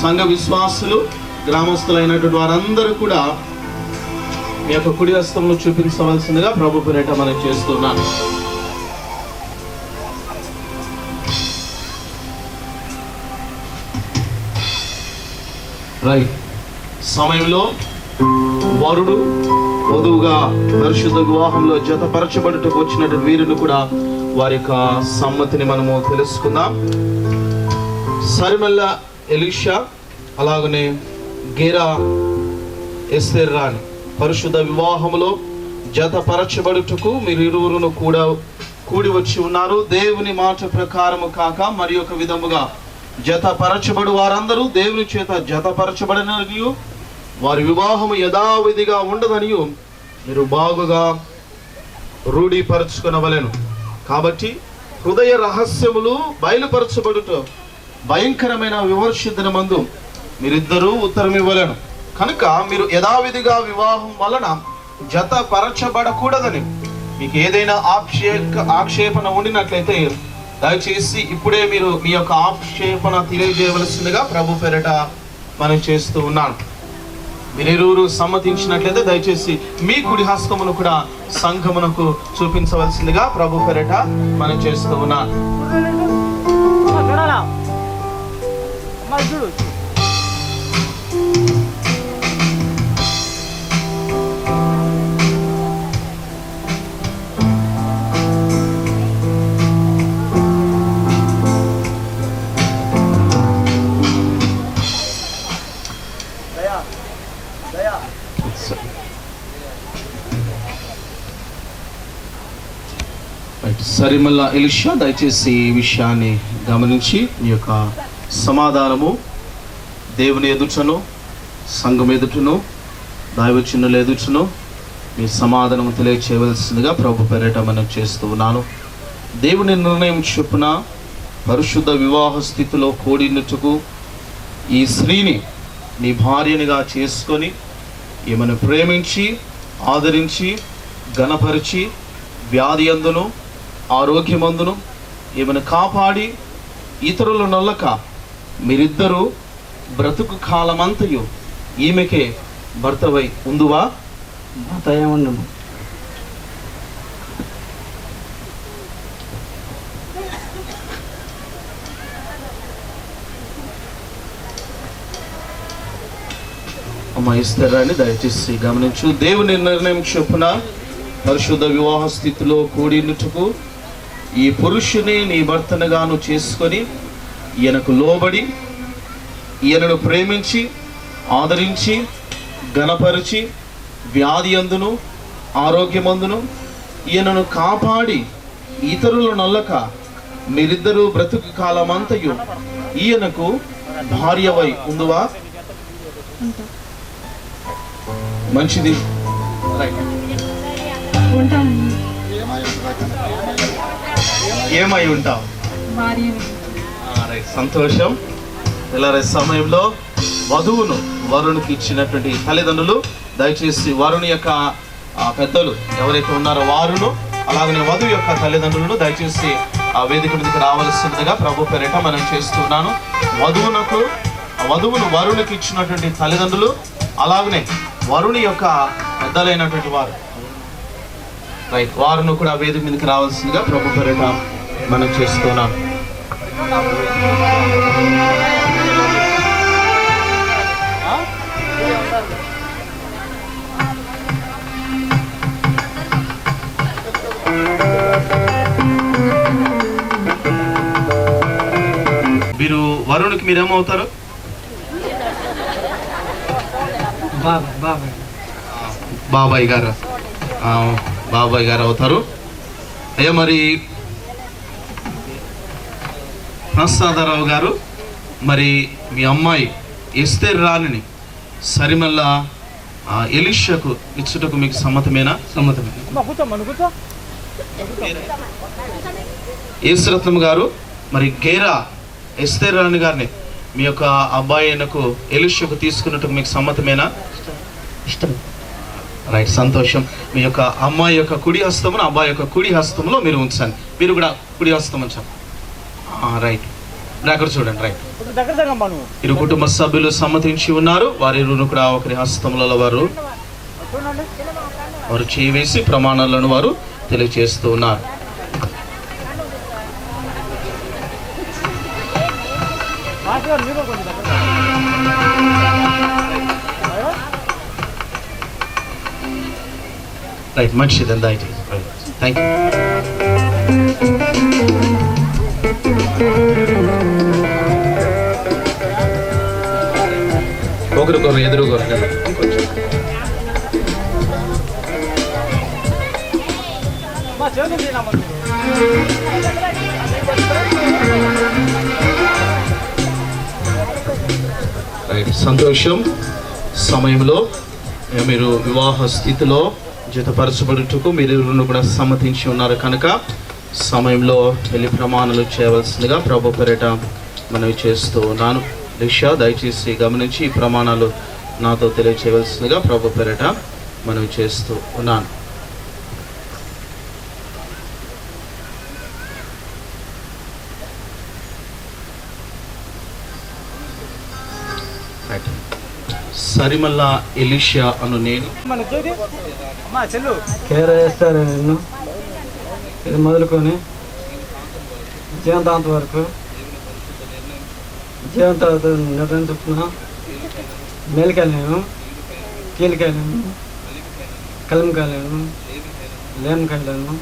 [SPEAKER 7] సంఘ విశ్వాసులు, గ్రామస్తులైనటువంటి వారందరూ కూడా మీ యొక్క కుడి హస్తములు చూపించవలసిందిగా ప్రభు పేరట మనం చేస్తున్నాను. రైట్ సమయంలో వరుడు వధువుగా పరిశుద్ధ వివాహంలో జతపరచబడుటకు వచ్చినటువంటి వీరులు కూడా వారి యొక్క సమ్మతిని మనము తెలుసుకుందాం. సరిమల్ల ఎలీషా, అలాగనే గేరా ఎస్తేర్ రాణి పరిశుద్ధ వివాహములో జతపరచబడుటకు మీరు ఇరువురును కూడా కూడి వచ్చి ఉన్నారు. దేవుని మాట ప్రకారము కాక మరి ఒక విధముగా జతపరచబడు వారందరూ దేవుని చేత జతపరచబడిననియు వారి వివాహము యథావిధిగా ఉండదనియు మీరు బాగుగా రూఢీపరచుకొనవలెను. కాబట్టి హృదయ రహస్యములు బయలుపరచబడుట భయంకరమైన విమర్శ దినమందు మీరిద్దరూ ఉత్తరం ఇవ్వలేను. కనుక మీరు యథావిధిగా వివాహం వలన జతపరచబడకూడదని మీకు ఏదైనా ఆక్షేపణ ఉండినట్లయితే దయచేసి ఇప్పుడే మీరు మీ యొక్క ఆక్షేపణ తెలియజేయవలసిందిగా ప్రభు పేరట మనం చేస్తూ ఉన్నాను. మీరిరువురు సమ్మతించినట్లయితే దయచేసి మీ కుడి హస్తమును కూడా సంఘమునకు చూపించవలసిందిగా ప్రభు పేరట మనం చేస్తూ ఉన్నాను. సరిమల్ల ఎలీషా, దయచేసి ఈ విషయాన్ని గమనించి మీ యొక్క సమాధానము దేవుని ఎదుటను, సంఘం ఎదుటను, దైవజనుల ఎదుటను మీ సమాధానము తెలియచేయవలసిందిగా ప్రభు పేరట మనం చేస్తూ ఉన్నాను. దేవుని నిర్ణయం చొప్పున పరిశుద్ధ వివాహ స్థితిలో కూడినట్టుకు ఈ స్త్రీని నీ భార్యనిగా చేసుకొని ఈమెను ప్రేమించి, ఆదరించి, ఘనపరిచి, వ్యాధి అందును ఆరోగ్యమందును ఈమెను కాపాడి ఇతరులు నొల్లక మీరిద్దరూ బ్రతుకు కాలమంతయు ఈమెకే భర్తవై ఉందువా?
[SPEAKER 3] భర్త ఏమన్నాను?
[SPEAKER 7] అమ్మ ఇస్తారని దయచేసి గమనించు. దేవుని నిర్ణయం చొప్పున పరిశుద్ధ వివాహ స్థితిలో కూడినట్టుకు ఈ పురుషుని నీ భర్తనుగాను చేసుకొని ఈయనకు లోబడి ఈయనను ప్రేమించి ఆదరించి ఘనపరిచి వ్యాధి అందును ఆరోగ్యమందును ఈయనను కాపాడి ఇతరుల నల్లక మీరిద్దరూ బ్రతుకు కాలమంతయు ఈయనకు భార్యవై ఉందువా? మంచిది. ఏమై ఉంటావు? సంతోషం. ఇలా సమయంలో వధువును వరునికి ఇచ్చినటువంటి తల్లిదండ్రులు దయచేసి వరుని యొక్క పెద్దలు ఎవరైతే ఉన్నారో వారును, అలాగనే వధువు యొక్క తల్లిదండ్రులను దయచేసి ఆ వేదిక మీదకి రావాల్సిందిగా ప్రభు పేరిట మనం చేస్తున్నాను. వధువును వరునికి ఇచ్చినటువంటి తల్లిదండ్రులు, అలాగనే వరుని యొక్క పెద్దలైనటువంటి వారు వారును కూడా వేదిక మీదకి రావాల్సిందిగా ప్రభు పేరిట మనం చేస్తున్నాం. మీరు వరుణ్కి మీరేమవుతారు? బాబాయ్ గారు. బాబాయ్ గారు అవుతారు. అయ్యా మరి ప్రసాదరావు గారు, మరి మీ అమ్మాయి ఎస్తేర్ రాణిని సరిమల్ల ఎలీషాకు ఇచ్చుటకు మీకు సమ్మతమేనా?
[SPEAKER 3] సమ్మతమే.
[SPEAKER 7] యేసురత్నం గారు, మరి గేరా ఎస్తేర్ రాణి గారిని మీ యొక్క అబ్బాయినకు ఎలీషాకు తీసుకున్నట్టుకు మీకు సమ్మతమేనా?
[SPEAKER 3] ఇష్టం.
[SPEAKER 7] రైట్, సంతోషం. మీ యొక్క అమ్మాయి యొక్క కుడి హస్తమును అబ్బాయి యొక్క కుడి హస్తంలో మీరు ఉంచండి. మీరు కూడా కుడి హస్తం ఉంచండి. రైట్, అక్కడ చూడండి. రైట్, ఇరు కుటుంబ సభ్యులు సమ్మతించి ఉన్నారు. వారిరును కూడా ఒకరి హస్తములలో వారు చేయి వేసి ప్రమాణాలను వారు తెలియజేస్తూ ఉన్నారు. రైట్, మంచిదండి. Thank you. ఒకరికొకరు ఎదురుగా రైట్, సంతోషం. సమయంలో మీరు వివాహ స్థితిలో జతపరచబడుటకు మీరు కూడా సమ్మతించి ఉన్నారు కనుక సమయంలో పెళ్లి ప్రమాణాలు చేయవలసిందిగా ప్రభు పేరిట మనవి చేస్తూ ఉన్నాను. రిషా, దయచేసి గమనించి ఈ ప్రమాణాలు నాతో తెలియచేయవలసిందిగా ప్రభు పేరిట మనవి చేస్తూ ఉన్నాను. సరిమల్ల ఎలీషా అను నేను
[SPEAKER 3] కేర్ చేస్తారు. నిన్ను ఇది మొదలుకొని జీవంతాంత వరకు జీవంతాంత నిర్ణయం చొప్పున మేలుకెళ్ళాను, కీలుకెళ్ళాను, కలిమికెళ్ళాను, లేమికెళ్ళాను,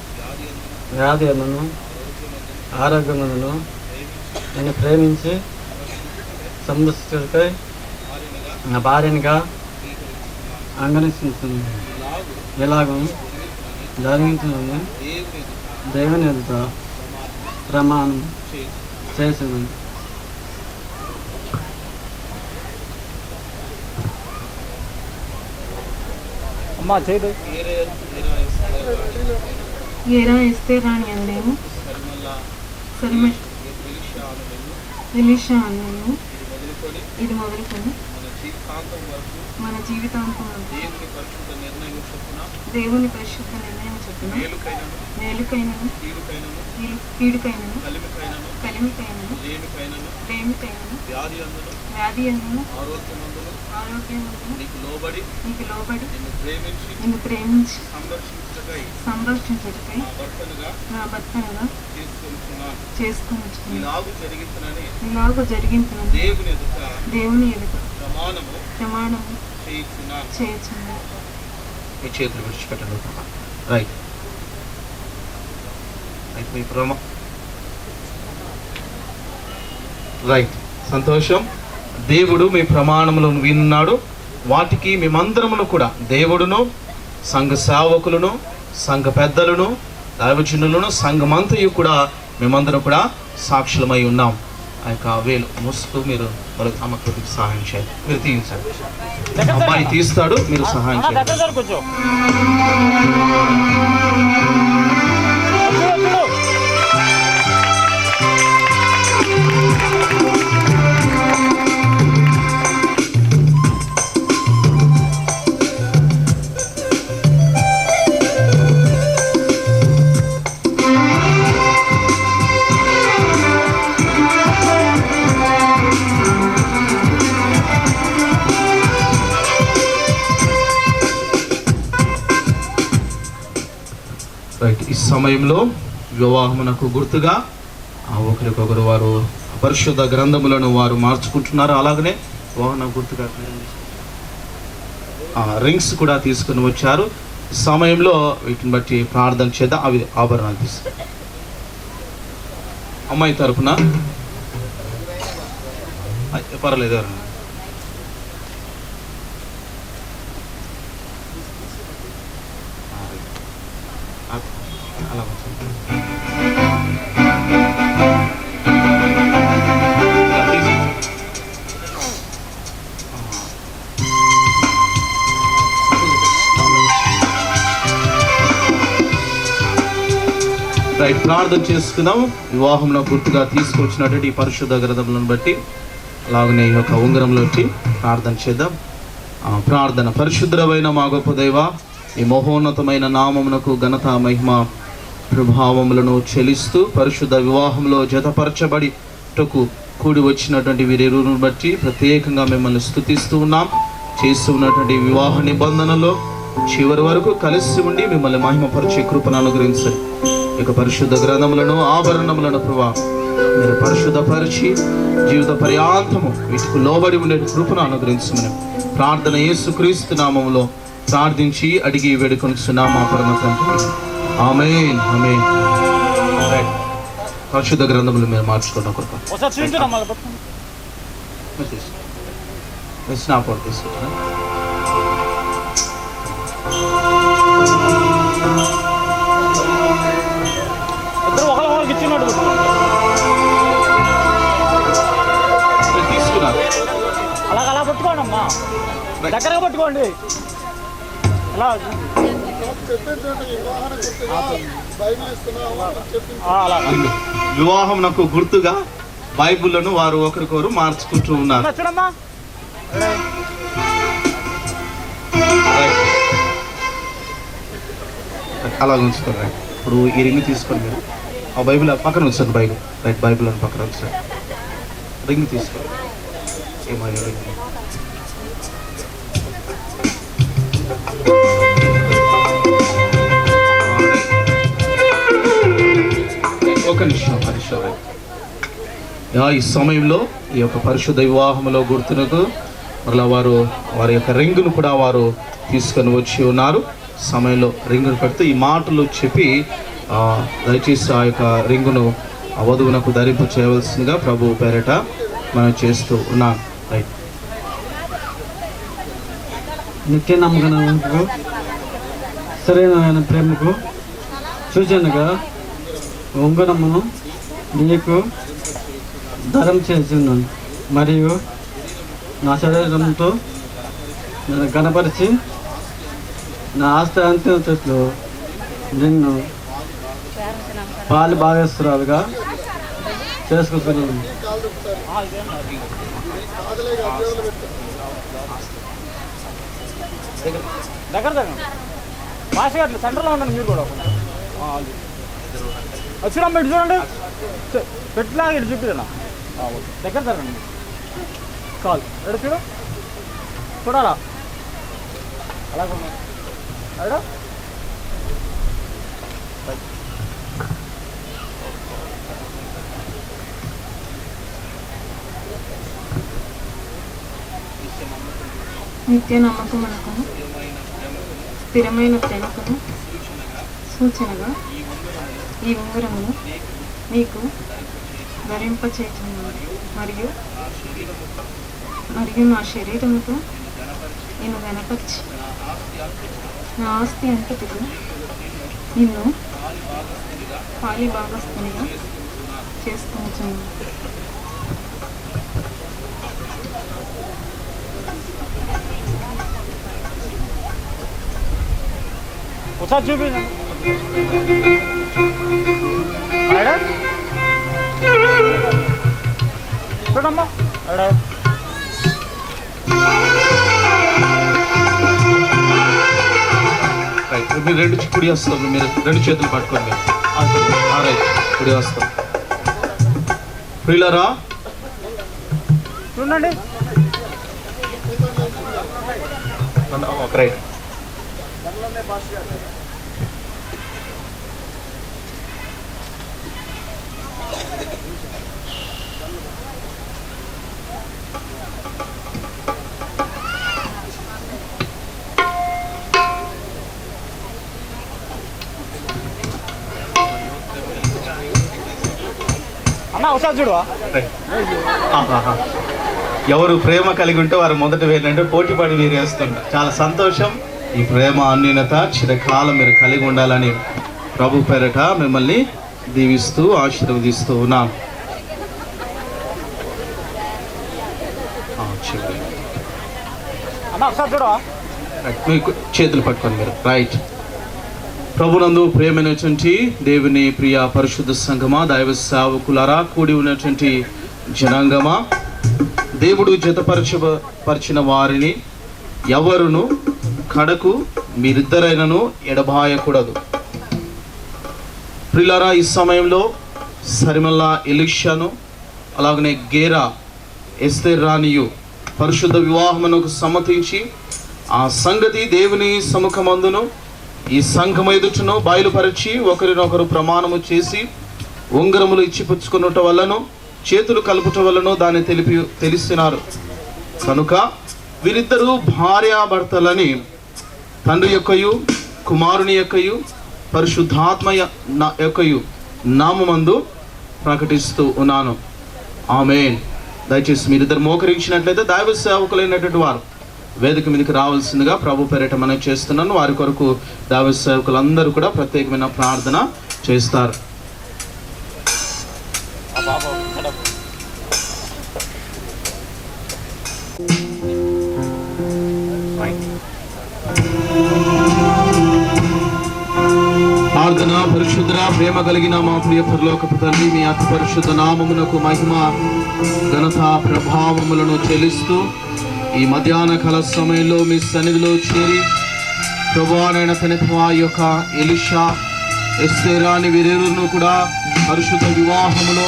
[SPEAKER 3] వ్యాధి అన్నాను, ఆరోగ్యం అన్నాను. నన్ను ప్రేమించి సంరక్షించుటకై నా భార్యనిగా అంగనిస్తుంది. ఎలాగో జరిగించునని దేవుని ఎదుట ప్రమాణం చేసింది.
[SPEAKER 8] ఏరా ఎస్తేర్ రాణి అనేను, ఎలీషా అనేను. ఇది మొదలుకొని మన జీవితాంతం దేవుని పరిశుద్ధ నిర్ణయం చొప్పున మేలుకైనను కీడుకైనను కలిమికైనను ప్రేమికైనను వ్యాధి అందును ఆరోగ్యమందును నీకు లోబడి నిన్ను ప్రేమించి సంరక్షించుటకై నా భర్తనుగా చేసుకుని ఇలాగూ జరిగించునని దేవుని ఎదుట ప్రమాణము చేయుచున్నాను.
[SPEAKER 7] మీ చేతులు విడిచిపెట్టండి. రైట్ మీ రైట్, సంతోషం. దేవుడు మీ ప్రమాణములను విన్నాడు. వాటికి మేమందరమును కూడా దేవుడును, సంఘ సేవకులను, సంఘ పెద్దలను, దైవజనులను, సంఘమంతయు కూడా మేమందరం కూడా సాక్షులమై ఉన్నాం. ఆ యొక్క వేలు మోస్తూ మీరు వాళ్ళకి అమ్మకు సహాయం చేయాలి. మీరు తీయించండి, అబ్బాయి తీస్తాడు, మీరు సహాయం చేయాలి. రైట్, ఈ సమయంలో వివాహమునకు గుర్తుగా ఒకరికొకరు వారు పరిశుద్ధ గ్రంథములను వారు మార్చుకుంటున్నారు. అలాగనే వివాహం గుర్తుగా రింగ్స్ కూడా తీసుకుని వచ్చారు. ఈ సమయంలో వీటిని బట్టి ప్రార్థన చేద్దాం. అవి ఆభరణాలు తీసుకు అమ్మాయి తరపున పర్లేదు ఎవరన్నా అలా రైట్, ప్రార్థన చేసుకుందాం. వివాహంలో గుర్తుగా తీసుకొచ్చినటువంటి ఈ పరిశుద్ధ గ్రంథములను బట్టి అలాగనే ఈ యొక్క ఉంగరంలో వచ్చి ప్రార్థన చేద్దాం. ప్రార్థన. పరిశుద్ధమైన మా గొప్ప దైవ, ఈ మహోన్నతమైన నామమునకు ఘనత మహిమ ప్రభావములను చెల్లిస్తూ పరిశుద్ధ వివాహంలో జతపరచబడిటకు కూడి వచ్చినటువంటి వీరిరువును బట్టి ప్రత్యేకంగా మిమ్మల్ని స్తుతిస్తూ ఉన్నాం. చేస్తూ ఉన్నటువంటి వివాహ నిబంధనలో చివరి వరకు కలిసి ఉండి మిమ్మల్ని మహిమపరిచే కృపను అనుగ్రహించండి. ఇక పరిశుద్ధ గ్రంథములను, ఆభరణములను ప్రభావం మీరు పరిశుద్ధపరిచి జీవిత పర్యాంతము వీటికి లోబడి ఉండే కృపను అనుగ్రహించమని ప్రార్థన యేసుక్రీస్తు నామములో ప్రార్థించి అడిగి వేడుకొనిచున్నాము మా పరమ తండ్రి. ఆమేన్, ఆమేన్. పరిశుద్ధ గ్రంథములు మీరు మార్చుకోవడం కొరకు స్నాప్ తీసుకుంటున్నా. తీసుకున్నారు
[SPEAKER 3] అలా పట్టుకోండి అమ్మా, దగ్గరగా పట్టుకోండి.
[SPEAKER 7] వివాహం నాకు గుర్తుగా బైబిళ్లను వారు ఒకరికొకరు మార్చుకుంటూ ఉన్నారు. అలా ఉంచుకోండి. ఇప్పుడు ఈ రింగ్ తీసుకొని మీరు ఆ బైబిల్ పక్కన ఉంచండి. బైబిల్ రైట్, బైబిల్ అని పక్కన ఉంచండి. రింగ్ తీసుకోండి. ఏమైనా రింగ్ ఒక నిమిషం. ఈ సమయంలో ఈ యొక్క పరిశుద్ధ వివాహంలో గుర్తునకు మరలా వారు వారి యొక్క రింగును కూడా వారు తీసుకొని వచ్చి ఉన్నారు. సమయంలో రింగును పెడుతూ ఈ మాటలు చెప్పి దయచేసి ఆ యొక్క రింగును వధువునకు ధరింపు చేయవలసిందిగా ప్రభు పేరిట మనం చేస్తూ ఉన్నాం. రైట్.
[SPEAKER 3] నిత్య నమ్మకం సరైన ప్రేమకు సూచనగా ఉంగరమును నీకు ధరం చేస్తున్నాను, మరియు నా శరీరంతో నన్ను గణపరిచి నా ఆస్తి అంత్యతలో నిన్ను పాలు భాగస్తురాలుగా చేసుకుంటున్నాను.
[SPEAKER 9] దగ్గర భాష గట్ల సెంటర్లో ఉండండి. మీరు కూడా వచ్చినా పెట్టి చూడండి, పెట్టిలాగా ఇటు చూపిదన్నా దగ్గర జరగండి. కాల్ ఎడ చూడు, చూడాలా అలాగే ఎడ
[SPEAKER 8] నిత్య నమ్మకమునకును స్థిరమైన ప్రేమకును సూచనగా ఈ ఉంగరమును నీకు ధరింపచేయుచున్నాను. మరియు నా శరీరముతో నేను గణపరిచి నా ఆస్తి అంతటిలో నిన్ను పాలి భాగస్తునిగా చేసుకుంటున్నాను.
[SPEAKER 9] ఒకసారి చూపించండి. చూడమ్మా
[SPEAKER 7] మీరు రెండు కుడి వస్తాం, మీరు రెండు చేతులు పట్టుకోండి. రైట్, కుడి వస్తాం. ప్రియులారా
[SPEAKER 9] చూడండి.
[SPEAKER 7] రైట్.
[SPEAKER 9] అన్న ఒకసారి చూడవా.
[SPEAKER 7] ఎవరు ప్రేమ కలిగి ఉంటే వారు మొదట వేయాలంటే పోటీపడి మీరు వేస్తుంటారు. చాలా సంతోషం. ఈ ప్రేమ అన్యూనత చిరకాలం మీరు కలిగి ఉండాలని ప్రభు పేరట మిమ్మల్ని దీవిస్తూ ఆశీర్వదిస్తూ ఉన్నాను.
[SPEAKER 9] అన్న ఒకసారి చూడవా.
[SPEAKER 7] మీకు చేతులు పట్టుకోండి మీరు. రైట్. ప్రభునందు ప్రేమైనటువంటి దేవుని ప్రియ పరిశుద్ధ సంఘమా, దైవ సేవకులారా, కూడి ఉన్నటువంటి జనాంగమా, దేవుడు జతపరిచిన వారిని ఎవరును కడకు మీరిద్దరైనను ఎడబాయకూడదు. ప్రియులారా, ఈ సమయంలో సరిమల్లా ఎలీషాను అలాగనే గేరా ఎస్తేర్ రాణియు పరిశుద్ధ వివాహమునకు సమ్మతించి ఆ సంగతి దేవుని సముఖమందును ఈ సంఘం ఎదుటను బయలుపరిచి ఒకరినొకరు ప్రమాణము చేసి ఉంగరములు ఇచ్చిపుచ్చుకున్నట వల్లను చేతులు కలుపుట వలన దాన్ని తెలిసినారు. కనుక వీరిద్దరూ భార్యాభర్తలని తండ్రి యొక్కయు కుమారుని యొక్కయు పరిశుద్ధాత్మ యొక్కయు నామమందు ప్రకటిస్తూ ఉన్నాను. ఆమేన్. దయచేసి మీరిద్దరు మోకరించినట్లయితే దైవ సేవకులైనటువంటి వారు వేదిక మీదకి రావాల్సిందిగా ప్రభు పేరిట మనం చేస్తున్నాను. వారి కొరకు దైవ సేవకులందరూ కూడా ప్రత్యేకమైన ప్రార్థన చేస్తారు. ప్రార్థన. పరిశుద్ధ ప్రేమ కలిగిన మా ప్రియ పరలోకపు తండ్రి, మీ అతి పరిశుద్ధ నామమునకు మహిమ ఘనత ప్రభావములను చెల్లిస్తూ ఈ మధ్యాహ్న కాల సమయంలో మీ సన్నిధిలో చేరి ప్రభువైన తనకు ఆ యొక్క ఎలీషా ఎస్తేరాని వీరిరును కూడా పరిశుద్ధ వివాహములో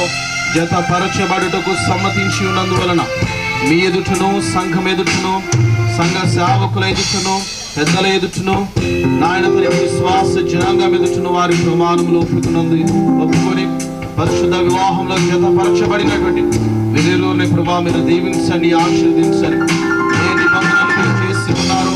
[SPEAKER 7] జతపరచబడుటకు సమ్మతించి ఉన్నందువలన మీ ఎదుటను సంఘం ఎదుటను సంఘ సేవకుల ఎదుటను పెద్దల ఎదుటను నాయన తన విశ్వాస జనాంగం ఎదుటను వారి ప్రమాణంలో ఒప్పుకొని పరిశుద్ధ వివాహంలో జతపరచబడినటువంటి వీరిలోని ప్రభా మీరు దీవించండి, ఆశీర్వదించండి. ఏ నిబంధనలు మీరు చేసి ఉన్నారు,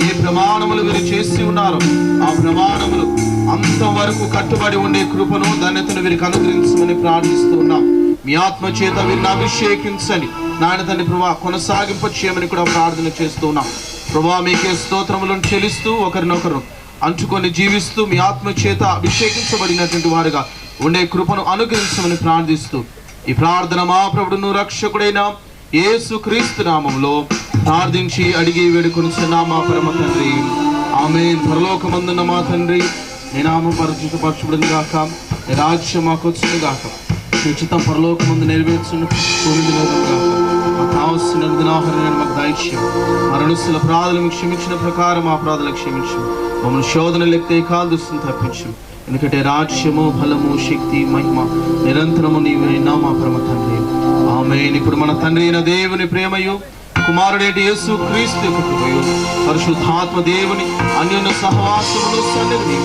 [SPEAKER 7] ఏ ప్రమాణములు మీరు చేసి ఉన్నారు, ఆ ప్రమాణములు అంతవరకు కట్టుబడి ఉండే కృపను ధన్యతను వీరికి అనుగ్రహించమని ప్రార్థిస్తూ ఉన్నాం. మీ ఆత్మ చేత వీరిని అభిషేకించండి నాయన తండ్రి ప్రభా, కొనసాగింప చేయమని కూడా ప్రార్థన చేస్తూ ఉన్నాం. ప్రభా మీకే స్తోత్రములను చెల్లిస్తూ ఒకరినొకరు అంచుకొని జీవిస్తూ మీ ఆత్మ చేత అభిషేకించబడినటువంటి వారుగా ఉండే కృపను అనుగ్రహించమని ప్రార్థిస్తూ ఈ ప్రార్థన మా ప్రభుడును రక్షకుడైన యేసు క్రీస్తు నామములో ప్రార్థించి అడిగి వేడుకొనుచున్నాం మా పరమ తండ్రి. ఆమేన్. పరలోకమందున్న మా తండ్రి, నీ నామం పరిశుద్ధపరచబడును గాక, నీ రాజ్యం మాకు వచ్చును గాక, ఉచితం పరలోకమందు నెరవేర్చును భూమి మీద గాక. మాకు కావలసిన దినాహారాన్ని మాకు దయచేయము. మరణుల అపరాధులను క్షమించిన ప్రకారం మా అపరాధులను క్షమించము. మమ్మల్ని శోధన లెక్కే కాల్దుస్తుని తప్పించము. ఎందుకంటే రాజ్యము బలము శక్తి మహిమ నిరంతరము నీవేనా మా పరమ తండ్రి. ఆమేన్. ఇప్పుడు మన తండ్రి అయిన దేవుని ప్రేమయు కుమారుడేటి యేసు క్రీస్తు యొక్క కృపయు పరిశుద్ధాత్మ దేవుని అన్యోన్య సహవాసమును సన్నిధిని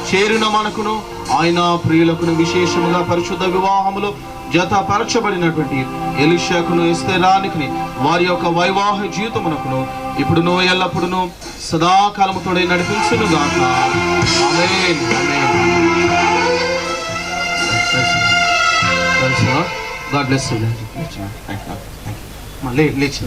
[SPEAKER 7] చేరిన మనకును ఆయన ప్రియులకును విశేషముగా పరిశుద్ధ వివాహములో జతపరచబడినటువంటి ఎలీషాకును ఎస్తేరానికి వారి యొక్క వైవాహిక జీవితమునకును ఇప్పుడును ఎల్లప్పుడును సదాకాలము తోడై నడిపించును గాక. ఆమేన్. God bless you. మళ్ళీ లేచిన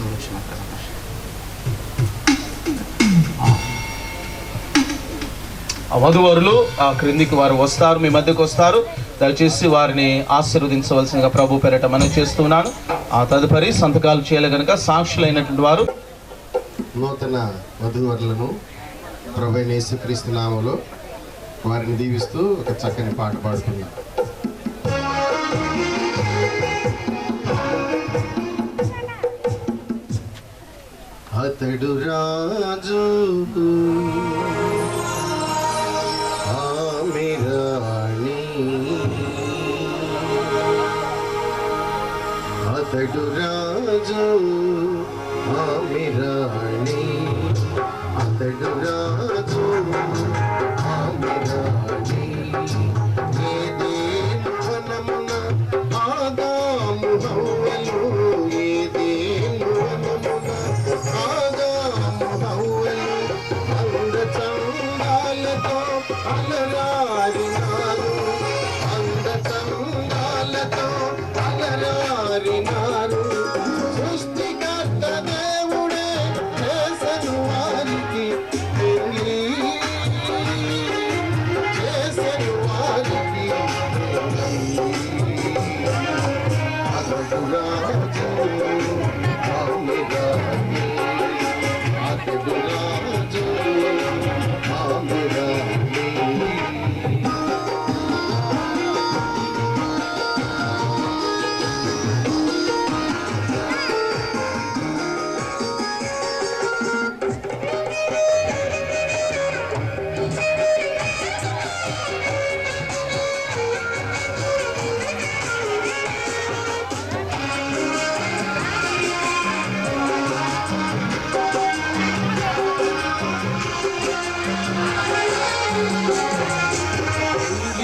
[SPEAKER 7] వధువరులు ఆ క్రిందికి వారు వస్తారు, మీ మధ్యకు వస్తారు. దయచేసి వారిని ఆశీర్వదించవలసిందిగా ప్రభు పేరట మనం చేస్తున్నాను. ఆ తదుపరి సంతకాలు చేయాలి కనుక సాక్షులైనటువంటి వారు
[SPEAKER 10] నూతన వధువరులను ప్రభువైన యేసుక్రీస్తు నామములో వారిని దీవిస్తూ ఒక చక్కని పాట పాడుతున్నారు. అతడు రాజు ఆమె రాణి, అతడు రాజు ఆమె రాణి, అతడు రాజు ఆమె రాణి. ఏదేను వనమున ఆదాము హవ్వలు, ఏదేను వనమున ఆదాము హవ్వలు అందచందాలతో అలరారినారు, అందచందాలతో అలరారినారు. సృష్టికర్త దేవుడే చేసెను వారికి పెళ్లి, చేసెను వారికి అతడు రాజు ఆమె రాణి, అతడు రాజు ఆమె రాణి.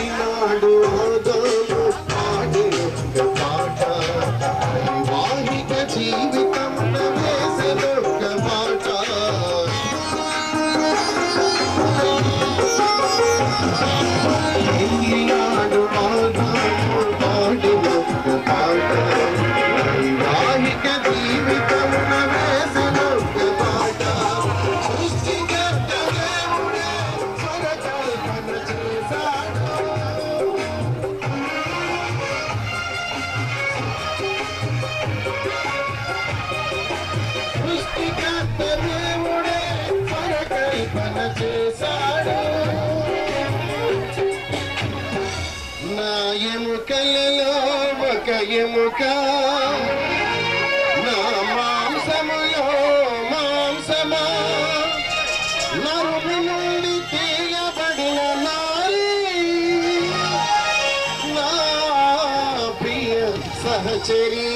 [SPEAKER 10] ఈనాడు ఆదాము పాడిన పాట, వైవాహిక జీవితంలో వేసెనొక మాట. ఈనాడు ఆదాము పాడిన పాట, వైవాహిక జీవితంలో వేసెనొక మాట. సృష్టికర్త దేవుడే స్వరకల్పన చేశాడు, సృష్టికర్త దేవుడే స్వరకల్పన చేశాడు. నా ఎముకలలో ఒక ఎముక, నా మాంసములో మాంసమా, నరుని నుండి తీయబడిన నారీ, నా ప్రియ సహచరీ,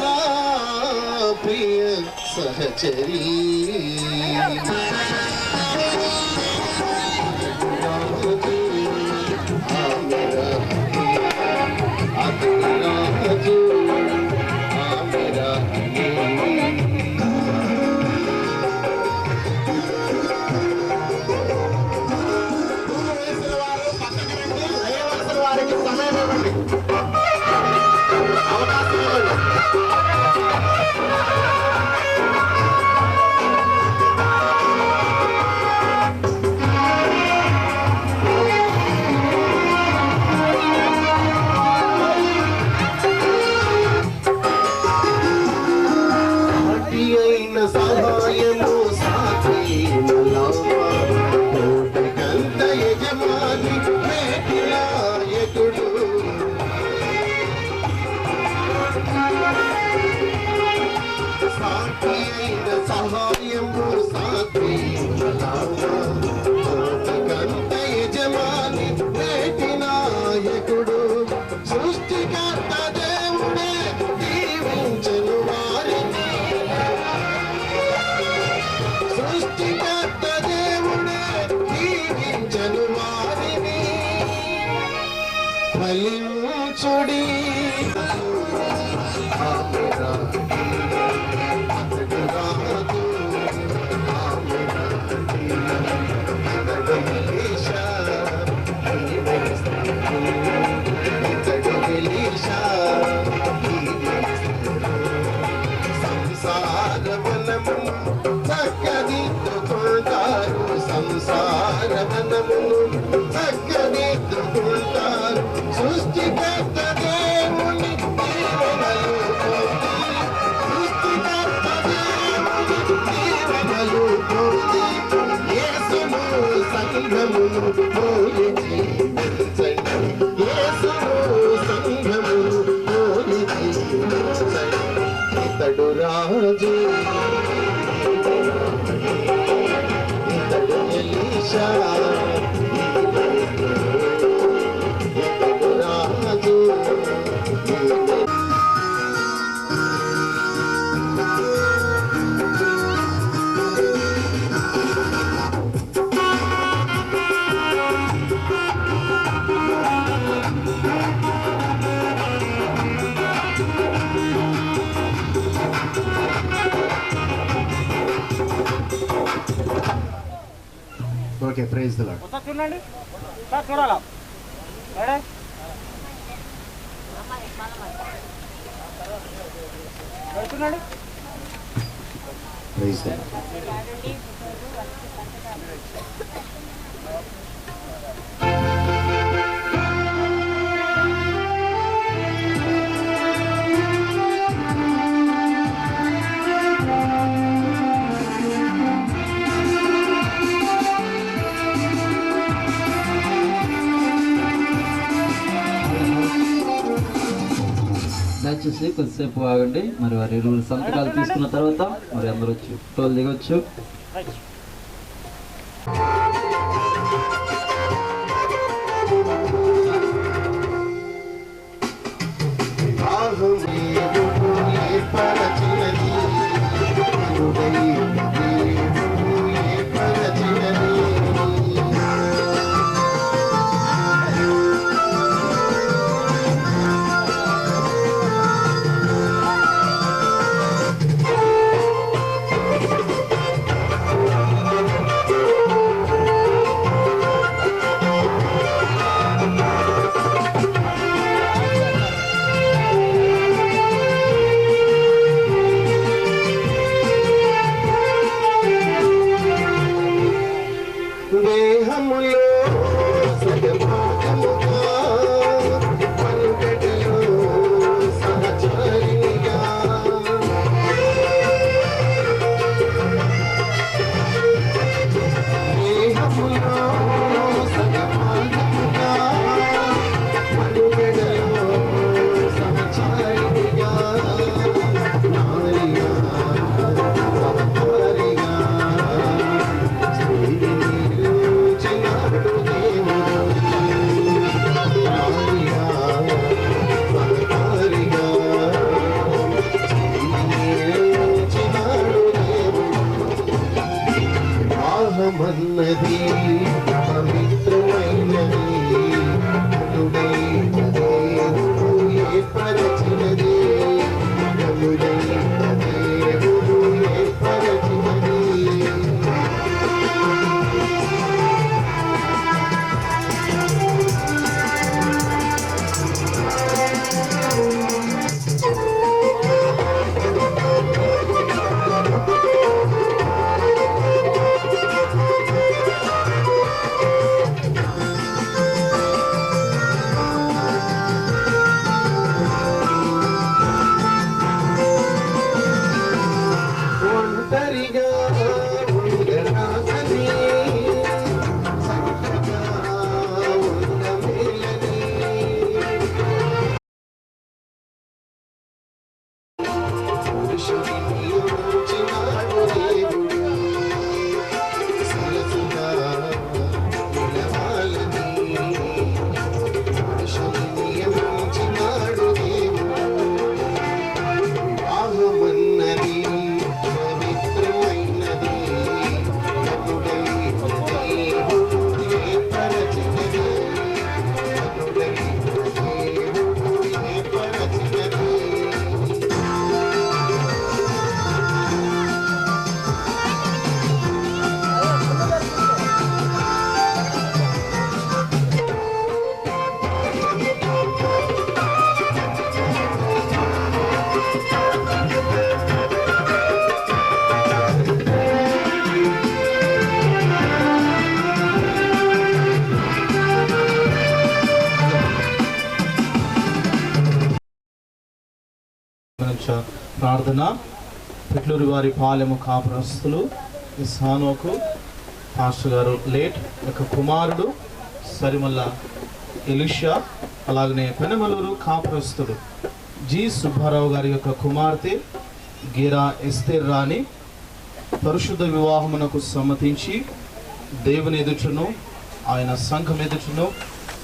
[SPEAKER 10] నా ప్రియ సహచరీ. ఆమె రాణి, అతడు రాజు ఆమె రాణి. వారికి సమయం ఇవ్వండి, అవకాశం ఇవ్వండి. సాటి అయిన సహాయము సాధీన లాభ, తోటకంత యజమాని మేటి నాయకుడు, ఫలించుడి సంసారవనమును చక్కదిద్దుకుంటారు సంసారవనమును చక్కదిద్దుకుంటారు సృష్టికర్త దేవుని దీవెనలు పొంది సృష్టికర్త దేవుని దీవెనలు పొంది యేసును సంఘమును పోలి జీవించండి యేసును సంఘమును పోలి జీవించండి ఇతడు రాజు ఇతడు ఎలీషా ఇతడు రాజు
[SPEAKER 4] ఓకే, ప్రైజ్ ది లార్డ్.
[SPEAKER 9] ఒకసారి చూడండి సార్, చూడాలా మేడం? చూడండి
[SPEAKER 4] ప్రైజ్ ది లార్డ్.
[SPEAKER 2] దయచేసి కొద్దిసేపు ఆగండి. మరి వారి ఇరువురు సంతకాలు తీసుకున్న తర్వాత మరి అందరూ వచ్చి ఫోటోలు దిగొచ్చు.
[SPEAKER 7] నుంచి ప్రార్థన. పెట్లూరి వారి పాలెము కాపురస్తులు ఇస్హానోకు పాస్టర్ గారు లేట్ యొక్క కుమారుడు సరిమల్ల ఎలిషా, అలాగనే పెనమలూరు కాపురస్తుడు జి సుబ్బారావు గారి యొక్క కుమార్తె గీరా ఎస్తేర్ రాణి పరిశుద్ధ వివాహమునకు సమ్మతించి దేవుని ఎదుటను ఆయన సంఘం ఎదుటను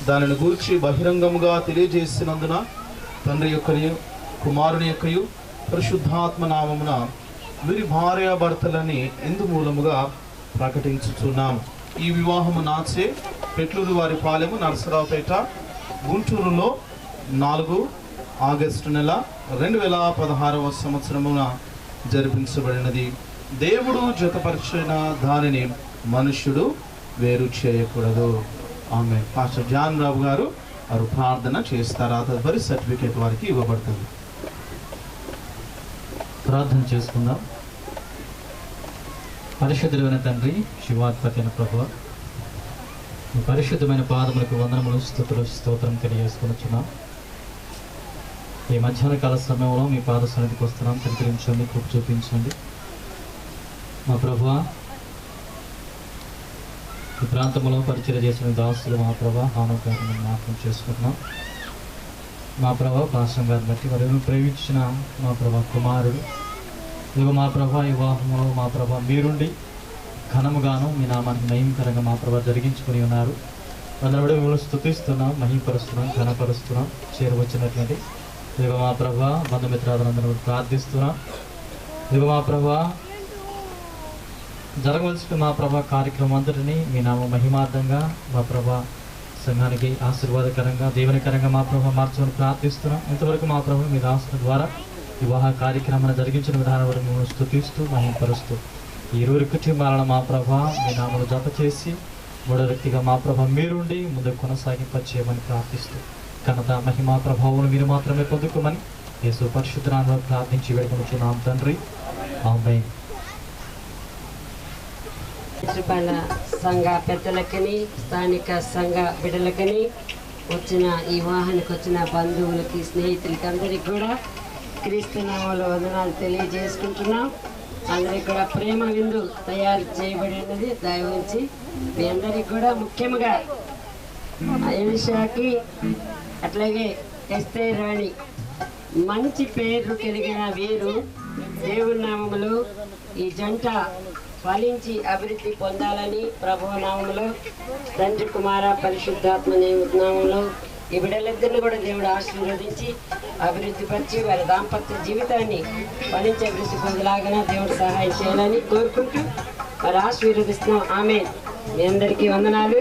[SPEAKER 7] దానిని గూర్చి బహిరంగముగా తెలియజేసినందున తండ్రి యొక్కయు కుమారుని యొక్కయు పరిశుద్ధాత్మ నామమున వీరి భార్యాభర్తలని ఇందు మూలముగా ప్రకటించుచున్నాం. ఈ వివాహము నాచే పెట్లూరు వారి పాలెము నరసరావుపేట గుంటూరులో 4 ఆగస్టు నెల 2016వ సంవత్సరమున జరిపించబడినది. దేవుడు జతపరిచిన దానిని మనుష్యుడు వేరు చేయకూడదు. ఆమె పాస్టర్ జాన్ రావు గారు వారు ప్రార్థన చేస్తారు. ఆ తదుపరి సర్టిఫికేట్ వారికి ఇవ్వబడుతుంది.
[SPEAKER 11] ప్రార్థన చేసుకుందాం. పరిశుద్ధుడైన తండ్రి, శివాధిపతి అయిన ప్రభువా, మీ పరిశుద్ధమైన పాదములకు వందనములు, స్తుతులు, స్తోత్రం తెలియజేసుకొనిచున్నాం. ఈ మధ్యాహ్న కాల సమయంలో మీ పాద సన్నిధికి వస్తున్నాం. కనికరించండి, కృప చూపించండి మా ప్రభువా. ఈ ప్రాంతంలో పరిచయం చేసిన దాసులు మా ప్రభా హానుగారిని జ్ఞాపకం చేసుకుంటున్నాం. మా ప్రభా భాషం గారిని బట్టి వారు ప్రేమించిన మా ప్రభా కుమారుడు ఇదిగో మా ప్రభా వివాహంలో మా ప్రభా మీరుండి ఘనముగాను మీ నామానికి నయమకరంగా మా ప్రభా జరిగించుకుని ఉన్నారు. అందరూ మిమ్మల్ని స్తుతిస్తున్నాం, మహిమపరుస్తున్నాం, ఘనపరుస్తున్నాం. చేరువచ్చినట్లయితే ఇదిగో మా ప్రభా బంధుమిత్రాదులందరూ ప్రార్థిస్తున్నాం. ఇదిగో మా ప్రభా జరగవలసిన మా ప్రభా కార్యక్రమం అంతటినీ మీ నామ మహిమార్థంగా మా ప్రభా సంఘానికి ఆశీర్వాదకరంగా దీవెనకరంగా మా ప్రభా మార్చమని ప్రార్థిస్తున్నాం. ఇంతవరకు మా ప్రభా మీ దాసుల ద్వారా వివాహ కార్యక్రమాన్ని జరిగించిన విధానం వరకు మేము స్తుతిస్తూ మహిమపరుస్తూ ఈ ఇరువురి కుటుంబాలను మా ప్రభా మీ నామను జత చేసి మూడో వ్యక్తిగా మా ప్రభా మీరుండి ముందుకు కొనసాగింపచేయమని ప్రార్థిస్తూ ఘనత మహిమా ప్రభావం మీరు మాత్రమే పొందుకోమని యేసు పరిశుద్ధ నామములో ప్రార్థించి వేడుకొనుచున్నాం తండ్రి. ఆమేన్.
[SPEAKER 12] త్రిపాల సంఘ పెద్దలకని స్థానిక సంఘ బిడ్డలకని వచ్చిన ఈ వాహనకు వచ్చిన బంధువులకి స్నేహితులకి అందరికి కూడా క్రీస్తు నామములో వందనాలు తెలియజేసుకుంటున్నాం. అందరికి కూడా ప్రేమ విందు తయారు చేయబడినది దయవుంచి మీ అందరికి కూడా ముఖ్యంగా ఎలిషాకి అట్లాగే ఎస్తేర్ రాణి మంచి పేరు కలిగిన వీరు దేవుని నామములో ఈ జంట ఫలించి అభివృద్ధి పొందాలని ప్రభువు నామములో తండ్రి కుమార పరిశుద్ధాత్మ నామములో ఈ బిడ్డలిద్దరిని కూడా దేవుడు ఆశీర్వదించి అభివృద్ధి పరిచి వారి దాంపత్య జీవితాన్ని ఫలించి అభివృద్ధి పొందలాగా దేవుడు సహాయం చేయాలని కోరుకుంటూ వారు ఆశీర్వదిస్తున్నాం. ఆమేన్. మీ అందరికీ వందనాలు.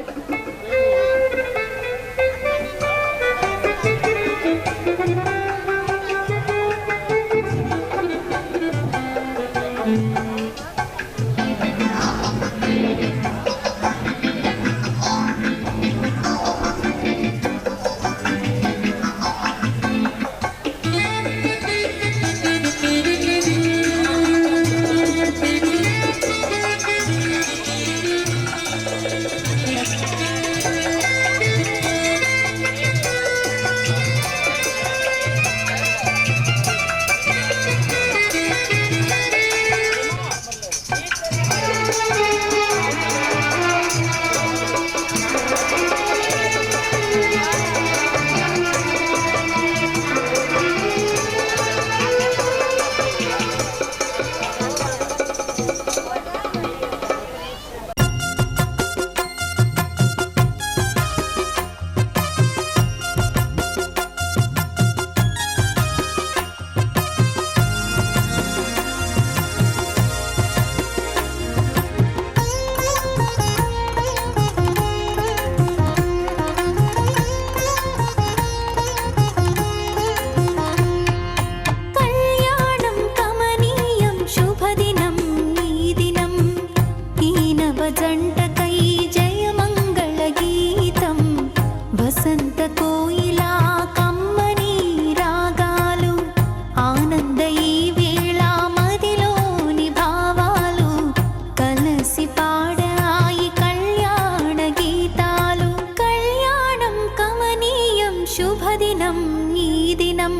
[SPEAKER 13] శుభదినం ఈ దినం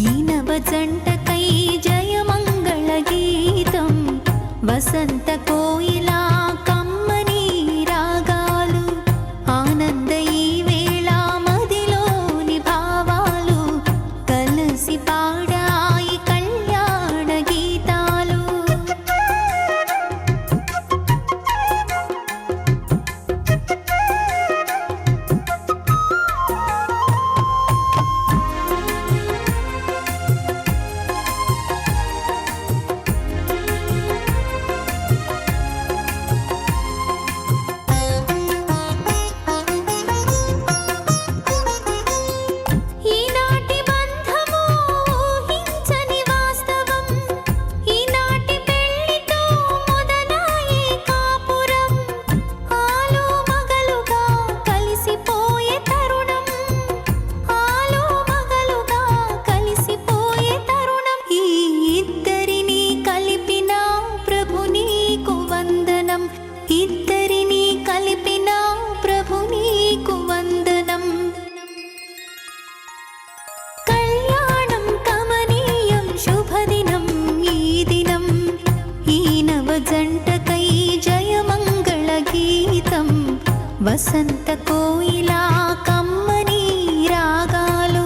[SPEAKER 13] ఈ నవ జంటకై జయమంగళ గీతం వసంత కోయిలా కమ్మని రాగాలు ఆనంద ఈ వేళ మదిలోని భావాలు కలిసి పాడాయి కళ్యాణ గీతాలు. ఈనాటి బంధము ఊహించని వాస్తవం ఈనాటి పెళ్లితో మొదలాయే కాపురం ఆలో మగలుగా కలిసిపోయే తరుణం ఆలో మగలుగా కలిసిపోయే తరుణం ఈ ఇద్దరిని కలిపిన ప్రభు నీకు వందనం ఇద్దరిని కలిపిన ప్రభు నీకు వందనం. కళ్యాణం కమనీయం శుభదినం ఈ దినం ఈ నవ జంటకై జయమంగళ గీతం వసంత కోయిలా కమ్మని రాగాలు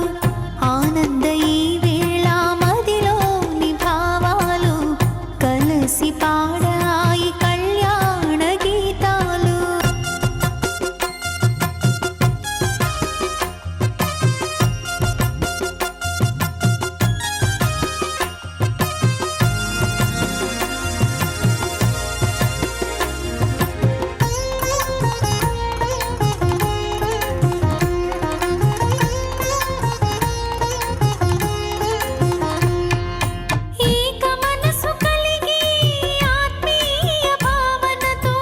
[SPEAKER 13] ఆనంద ఈ వేళ మదిలోని భావాలు కలిసి పాడాయి కళ్యాణ గీతాలు. ఏక మనసు కలిగి ఆత్మీయ భావనతో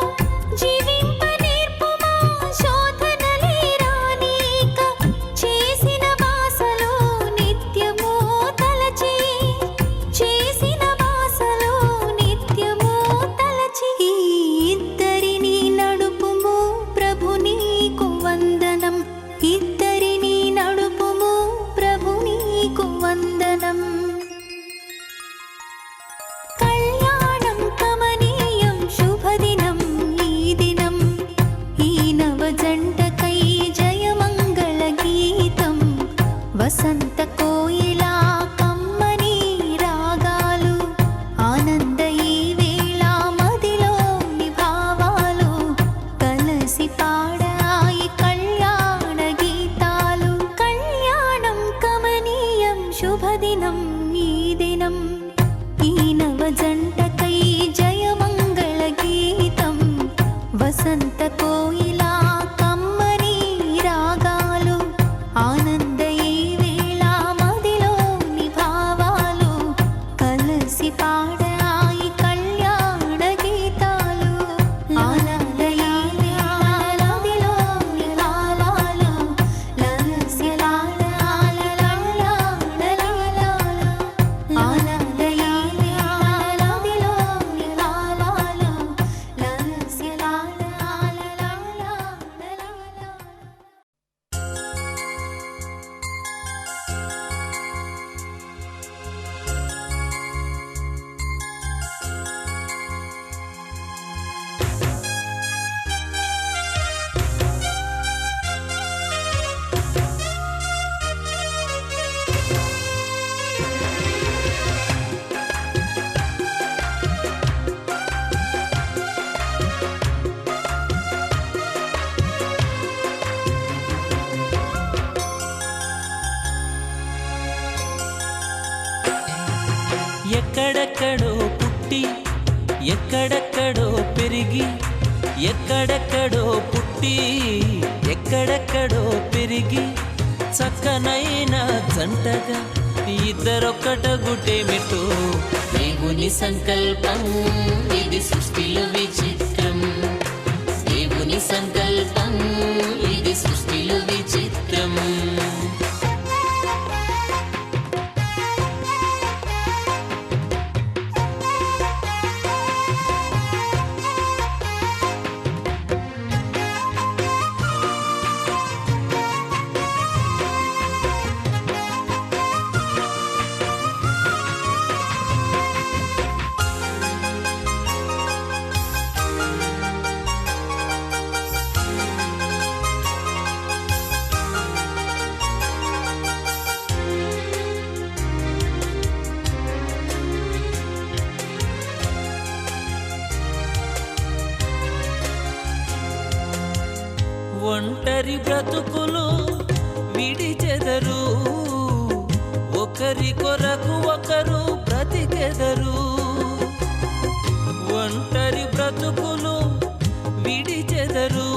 [SPEAKER 13] జీవింప నేర్పుమా శోధనలే రానీక చేసిన వాసలో నిత్యమూ తలచి చేసిన వాసలో నిత్యమూ తలచి ఈ ఇద్దరిని నడుపుము ప్రభు నీకు వందనం ఇద్దరిని నడుపుము ప్రభు నీకు వందనం. కళ్యాణం కమనీయం శుభదినం ఈ దినం ఈ నవ జంటకై జయమంగళ గీతం వసంత కోయిలా కమ్మని రాగాలు ఆనంద ఈ వేళ మదిలోని భావాలు కలిసి పాడాయి కళ్యాణ గీతాలు. కళ్యాణం కమనీయం శుభదినం ఈ దినం ఈ నవ జంటకై జయమంగళ గీతం వసంత కోయిలా కమ్మని రాగాలు ఆనంద ఈ వేళ మదిలోని భావాలు కలిసి పాడాయి కళ్యాణ గీతాలు. ఆనంద ఈ వేళ మదిలోని భావాలు కలిసి పాడాయి కళ్యాణ ఆనంద ఈ వేళ మదిలోని భావాలు కలిసి
[SPEAKER 14] ఎక్కడెక్కడో పుట్టి ఎక్కడెక్కడో పెరిగి ఎక్కడెక్కడో పుట్టి ఎక్కడెక్కడో పెరిగి చక్కనైన జంటగా ఇద్దరొక్కటగుటేమిటో దేవుని సంకల్పం ఇది సృష్టిలో విచిత్రం దేవుని సంకల్పం ఇది సృష్టిలో విచిత్రం
[SPEAKER 15] ఒంటరి బ్రతుకులు విడిచెదరు, ఒకరి కొరకు ఒకరు బ్రతికెదరు. ఒంటరి బ్రతుకులు విడిచెదరు,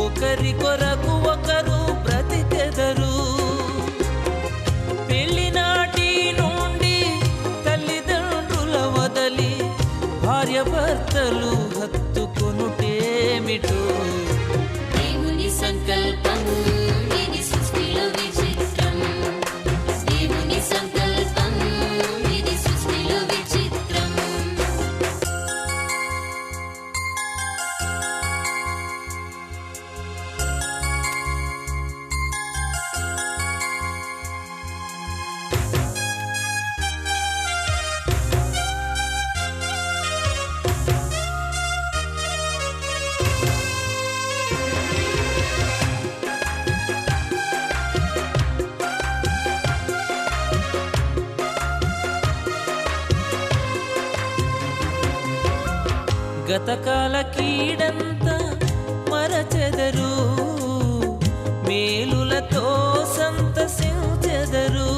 [SPEAKER 15] ఒకరి కొరకు ఒకరు బ్రతికెదరు. పెళ్లినాటి నుండి తల్లిదండ్రుల వదలి భార్య భర్తలు హత్తుకొనుటేమిటో.
[SPEAKER 14] దేవుని సంకల్పం ఇది సృష్టిలో విచిత్రం. దేవుని సంకల్పం ఇది సృష్టిలో విచిత్రం.
[SPEAKER 15] గతకాల కీడంతా మరచెదరు, మేలులతో సంతసించెదరు.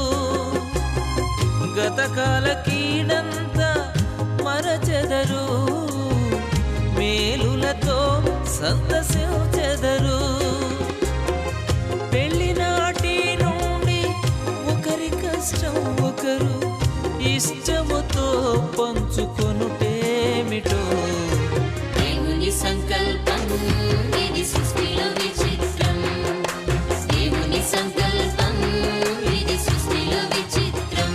[SPEAKER 15] గతకాల కీడంతా మరచెదరు, మేలులతో సంతసించెదరు. పెళ్లినాటి నుండి ఒకరి కష్టం ఒకరు ఇష్టముతో పంచుకొనుటేమిటో.
[SPEAKER 14] దేవుని సంకల్పం ఇది సృష్టిలో విచిత్రం. దేవుని సంకల్పం ఇది సృష్టిలో విచిత్రం.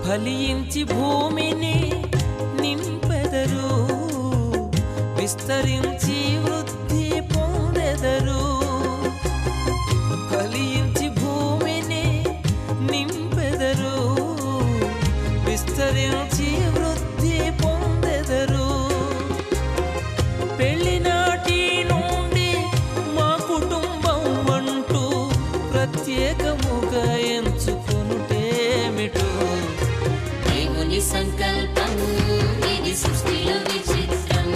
[SPEAKER 15] ఫలించి భూమిని నింపెదరు, విస్తరించి వృద్ధి పొందెదరు. ఫలించి భూమిని నింపెదరు, విస్తరించి వృద్ధి పొందెదరు. పెళ్లినాటి నుండి మా కుటుంబం అంటూ ప్రత్యేకముగా ఎంచుకొనుటేమిటో.
[SPEAKER 14] దేవుని సంకల్పం ఇది సృష్టిలో విచిత్రం.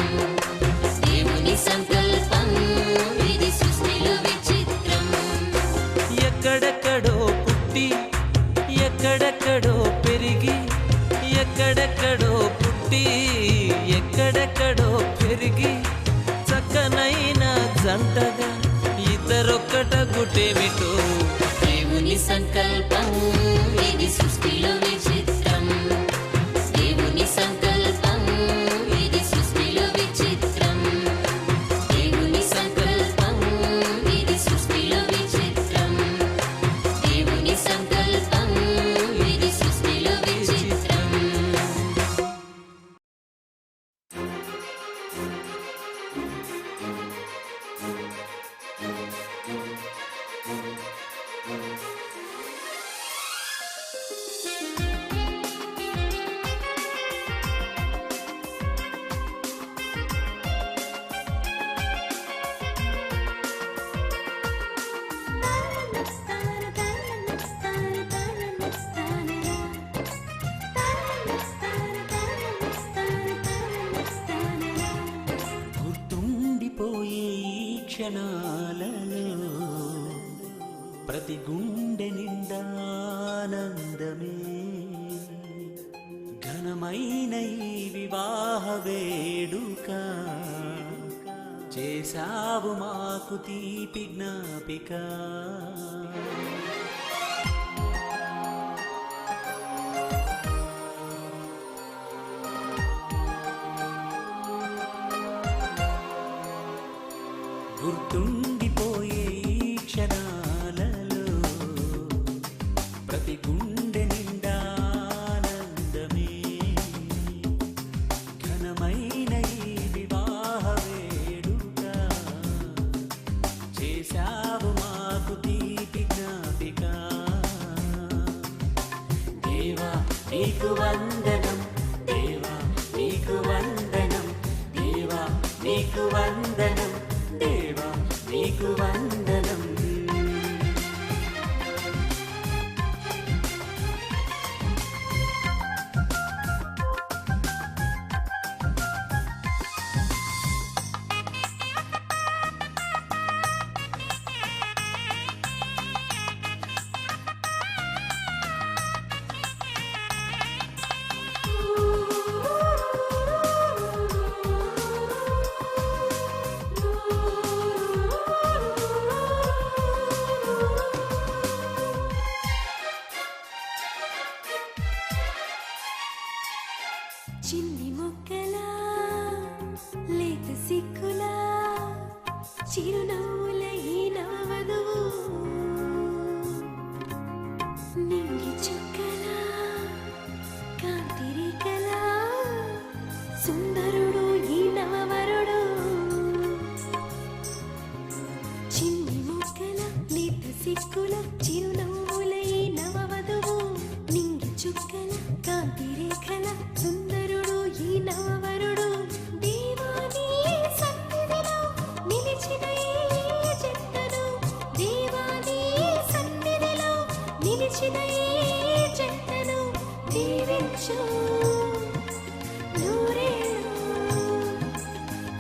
[SPEAKER 14] దేవుని సంకల్పం ఇది సృష్టిలో విచిత్రం.
[SPEAKER 15] ఎక్కడెక్కడో పుట్టి ఎక్కడెక్కడో పెరిగి, ఎక్కడెక్కడో పుట్టి ఎక్కడెక్కడో పెరిగి, చక్కనైన జంటగా ఇద్దరొక్కటగుటేమిటో.
[SPEAKER 14] దేవుని సంకల్పం ఇది సృష్టిలో విచిత్రం. దేవుని సంకల్పం ఇది సృష్టిలో విచిత్రం. దేవుని సంకల్పం ఇది సృష్టిలో విచిత్రం. దేవుని సంకల్పం ఇది సృష్టిలో విచిత్రం.
[SPEAKER 16] గుర్తుండిపోయే ఈ క్షణాలలో ప్రతి గుండె నిండా ఆనందమే. ఘనమైన ఈ వివాహ వేడుక చేశావు మాకు తీపి జ్ఞాపిక. గుర్తుండిపోయే ఈ క్షణాలలో నీకు వందనం దేవా, నీకు వందనం దేవా, నీకు వందనం దేవా, నీకు వందనం.
[SPEAKER 13] చిన్ని మొక్కలా లేత సిక్కులా చిరునవ్వుల ఈ నవవధువు నింగి చుక్కలా కాంతిరేఖలా సుందరుడు ఈ నవవరుడు. చిన్ని మొక్కల లేత సిక్కుల చిరునవ్వుల ఈ నవవధువు నింగి చుక్కల కాంతిరేఖల సుందరుడు ఈ నవవరుడు. దేవాని సన్నిధిలో నిలిచిన ఈ జంటను, దేవాని సన్నిధిలో నిలిచిన ఈ జంటను దీవించు నూరేళ్ళు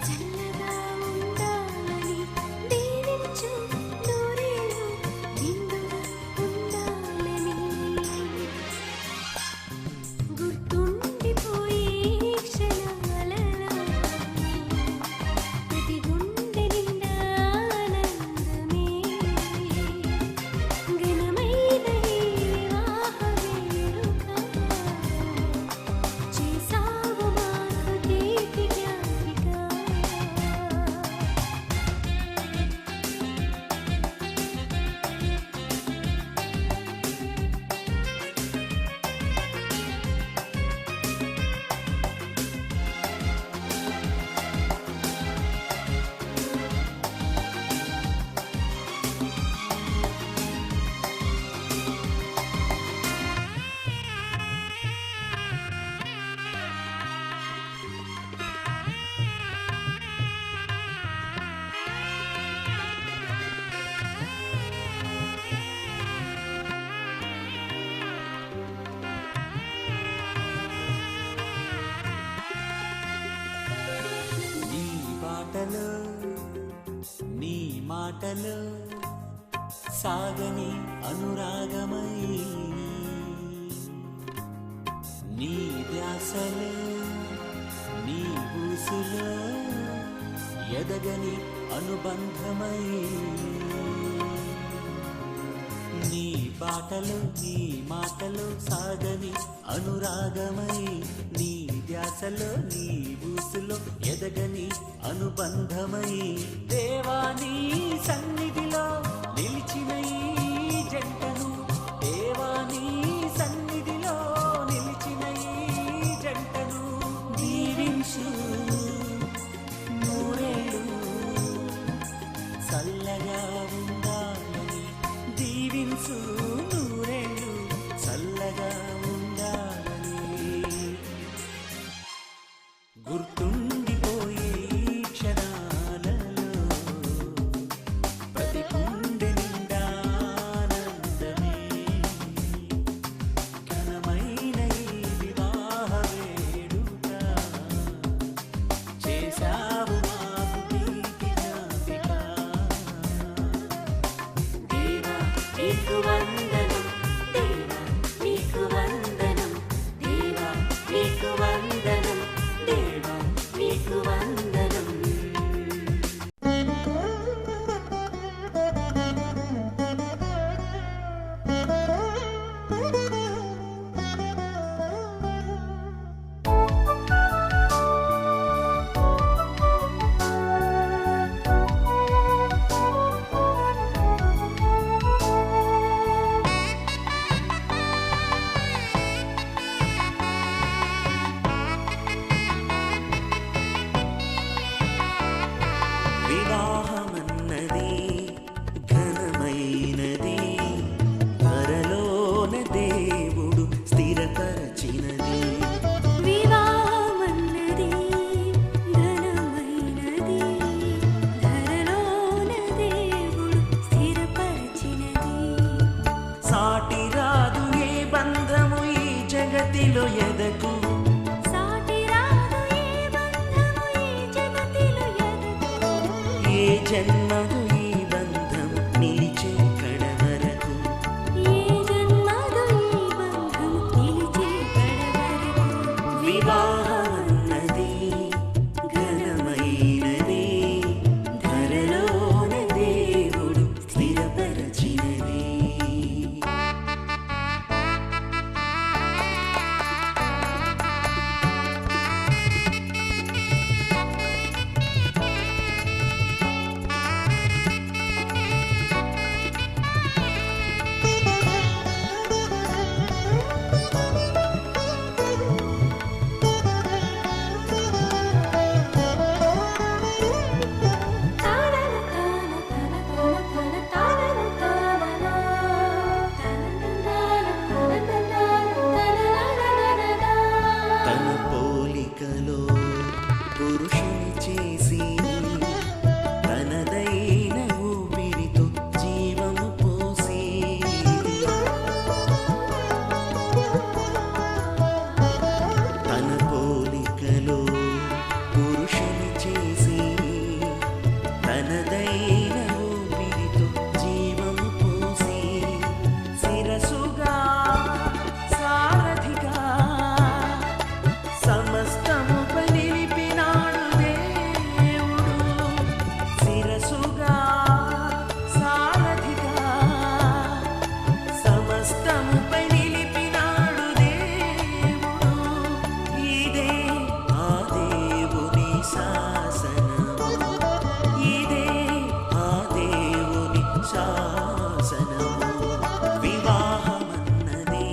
[SPEAKER 13] చల్లగా ఉండాలని, దీవించు నూరేళ్ళు నిండుగా ఉండాలని. గుర్తుండిపోయే క్షణాలలో ప్రతి గుండె నిండా ఆనందమే. ఘనమైన ఈ వివాహ వేడుక చేసావు మాకు తీపి జ్ఞాపిక.
[SPEAKER 16] నీ బాటలో నీ మాటలో సాగని అనురాగమై, నీ ధ్యాసలో నీ ఊసులో ఎదగని అనుబంధమై. నీ బాటలో నీ మాటలో సాగని అనురాగమై, నీ ధ్యాసలో నీ ఊసులో ఎదగని అనుబంధమై. దేవాని సన్నిధిలో నిలిచిన ఈ జంటను, దేవాని సన్నిధిలో నిలిచిన ఈ జంటను దీవించు నూరేళ్ళు చల్లగా ఉండాలని, దీవించు నూరేళ్ళు చల్లగా ఉండాలని. గుర్తుండిపోయే ఈ క్షణాలలో ప్రతి గుండె నిండా ఆనందమే. జగతిలో ఎదకు
[SPEAKER 13] సాటి రాదు ఏ బంధము ఈ జగతిలో ఎదకు
[SPEAKER 16] ఏ జన్మదు ఈ బంధం నిలిచే కడవరకు
[SPEAKER 13] ఏ జన్మదో ఈ బంధం నిలిచే కడవరకు
[SPEAKER 16] వివాహమన్నది ఘనమైనది ధరలోన దేవుడు స్థిరపరచినది తన పోలికలో పురుషుని చేసి తనదైన ఊపిరితో జీవము పోసి తన పోలికలో పురుషుని చేసి తనదైన ఊపిరితో జీవము పోసి శిరసుగా సారథిగా సమస్తముపై నిలిపినాడు దేవుడు శిరసుగా సారథిగా సమస్తముపై నిలిపినాడు దేవుడు ఇదే ఆ దేవుని శాసనము ఇదే ఆ దేవుని శాసనము వివాహమన్నది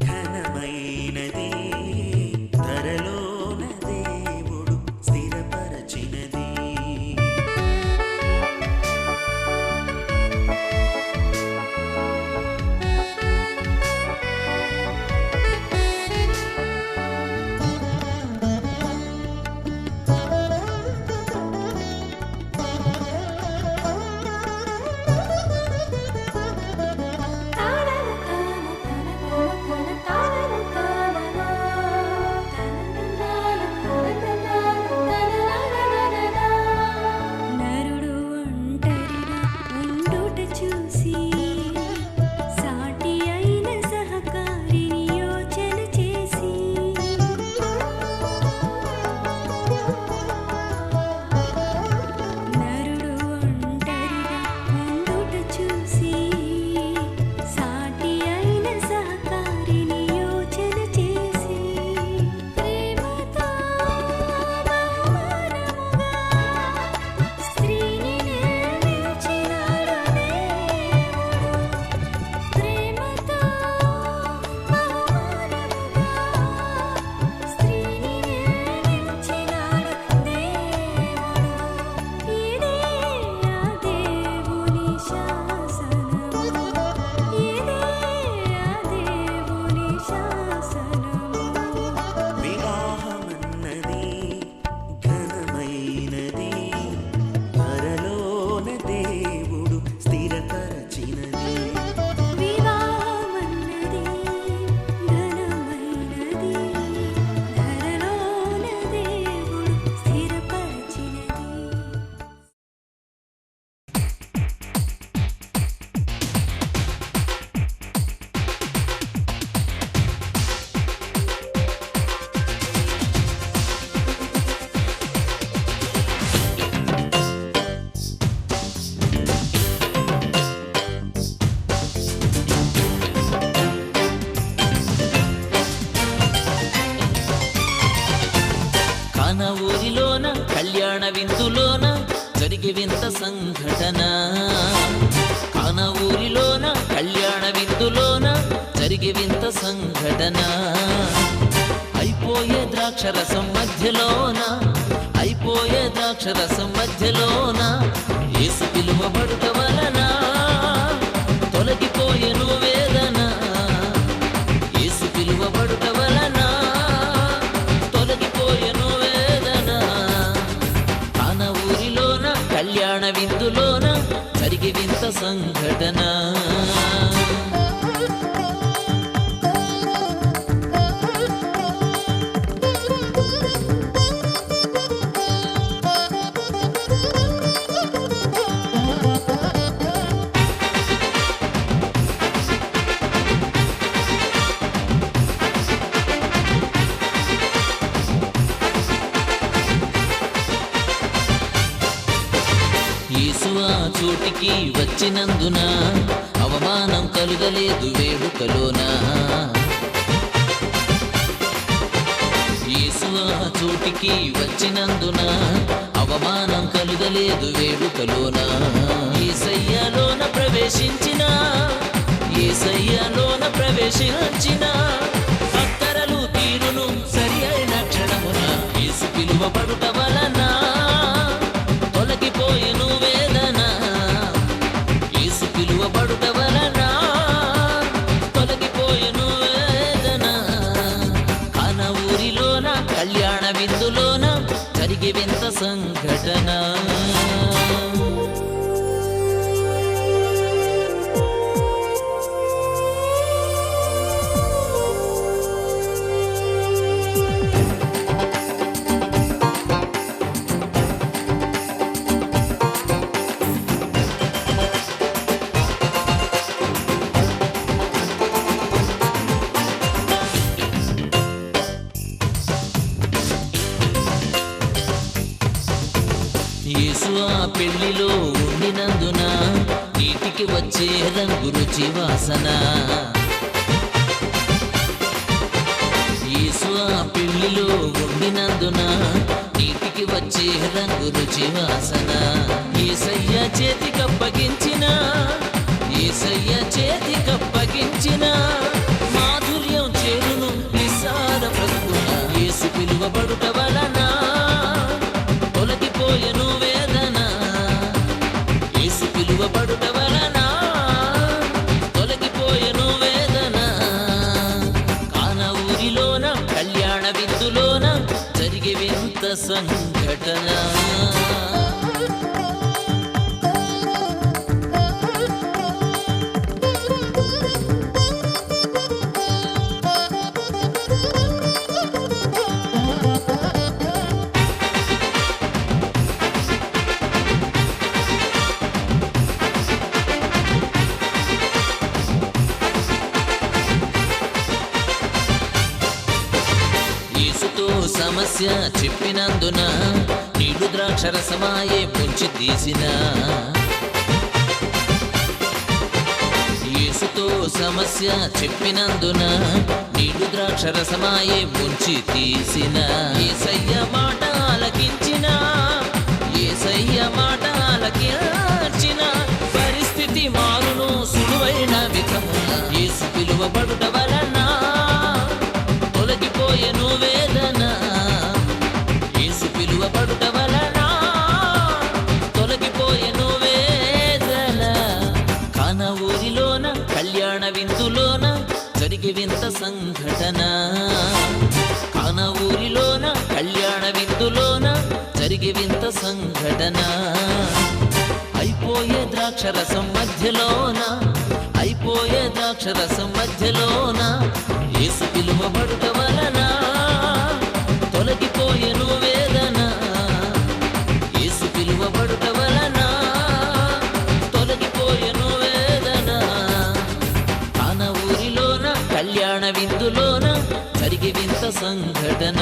[SPEAKER 16] ఘనమైనది ధరలోన దేవుడు స్థిరపరచినది
[SPEAKER 13] నరుడు ఒంటరిగా ఉండుట చూసి సాటి అయిన సహకారిని యోచన చేసి నరుడు ఒంటరిగా ఉండుట చూసి సాటి అయిన సహకారిని యోచన చేసి ప్రేమతో బహుమానముగా స్త్రీని నిర్మించినాడు దేవుడు ప్రేమతో బహుమానముగా స్త్రీని నిర్మించినాడు దేవుడు ఇదే ఆ దేవుని శాసనము ఇదే ఆ దేవుని శాసనము
[SPEAKER 16] వివాహమన్నది ఘనమైనది ధరలోన దేవుడు స్థిరపరచినది
[SPEAKER 13] వివాహమన్నది ఘనమైనది ధరలోన దేవుడు స్థిరపరచినది
[SPEAKER 15] కాన ఊరిలోన కళ్యాణ విందులోన జరిగి వింత సంఘటన కాన ఊరిలోన కళ్యాణ విందులోన జరిగి వింత సంఘటన అయిపోయే ద్రాక్షరసం మధ్యలోన అయిపోయే ద్రాక్షరసం మధ్యలోన యేసు పిలువబడుట వలన తొలగిపోయెను వేదన యేసు పిలువబడుట వలన తొలగిపోయెను వేదన కాన ఊరిలోన కళ్యాణ విందులోన జరిగి వింత సంఘటన చోటికి వచ్చినందున అవమానం కలుగలేదు వేడుకలోన. యేసు ఆ చోటికి వచ్చినందున అవమానం కలుగలేదు వేడుకలోన. యేసయ్యలోన ప్రవేశించిన యేసయ్యలోన ప్రవేశించిన అక్కరలు తీరును సరి అయిన క్షణమున యేసు పిలువబడుట వలన తొలగిపోయెను వేదన. యేసు పిలువబడుట వలన తొలగిపోయెను వేదన. కాన ఊరిలోన కళ్యాణ విందులోన జరిగి వింత సంఘటన. యేసు ఆ పెళ్లిలో ఉండినందున నీటికి వచ్చే రంగు రుచి వాసన. యేసు ఆ పెళ్లిలో ఉండినందున నీటికి వచ్చే రంగు రుచి వాసన. యేసయ్య చేతికప్పగించిన యేసయ్య చేతికప్పగించిన మాధుర్యం చేరును నిస్సార బ్రతుకున. యేసు పిలువబడుట వలన తొలగిపోయెను వేదన. యేసు పిలువబడుట వలన తొలగిపోయెను వేదన. కాన ఊరిలోన కళ్యాణ విందులోన జరిగే వింత సంఘటన. యేసుతో సమస్య చెప్పినందున నీడు ద్రాక్షరసమాయే ముంచి తీసిన. యేసుతో సమస్య చెప్పినందున నీడు ద్రాక్షరసమాయే ముంచి తీసిన. యేసయ్య మాట ఆలకించిన యేసయ్య మాట ఆలకించిన పరిస్థితి మారును సులువైన విధమున. యేసు పిలువబడుట వలన తొలగిపోయెను వేదన. యేసు పిలువబడుట వలన తొలగిపోయెను వేదన. కాన ఊరిలోన కళ్యాణ విందులోన జరిగి వింత సంఘటన. కాన ఊరిలోన కళ్యాణ విందులోన జరిగి వింత సంఘటన. అయిపోయే ద్రాక్షరసం మధ్యలోన అయిపోయే ద్రాక్షరసం మధ్యలోన యేసు పిలువబడుట వలన తొలగిపోయెను వేదన. యేసు పిలువబడుట వలన తొలగిపోయెను వేదన. కాన ఊరిలోన కళ్యాణ విందులోన జరిగి వింత సంఘటన.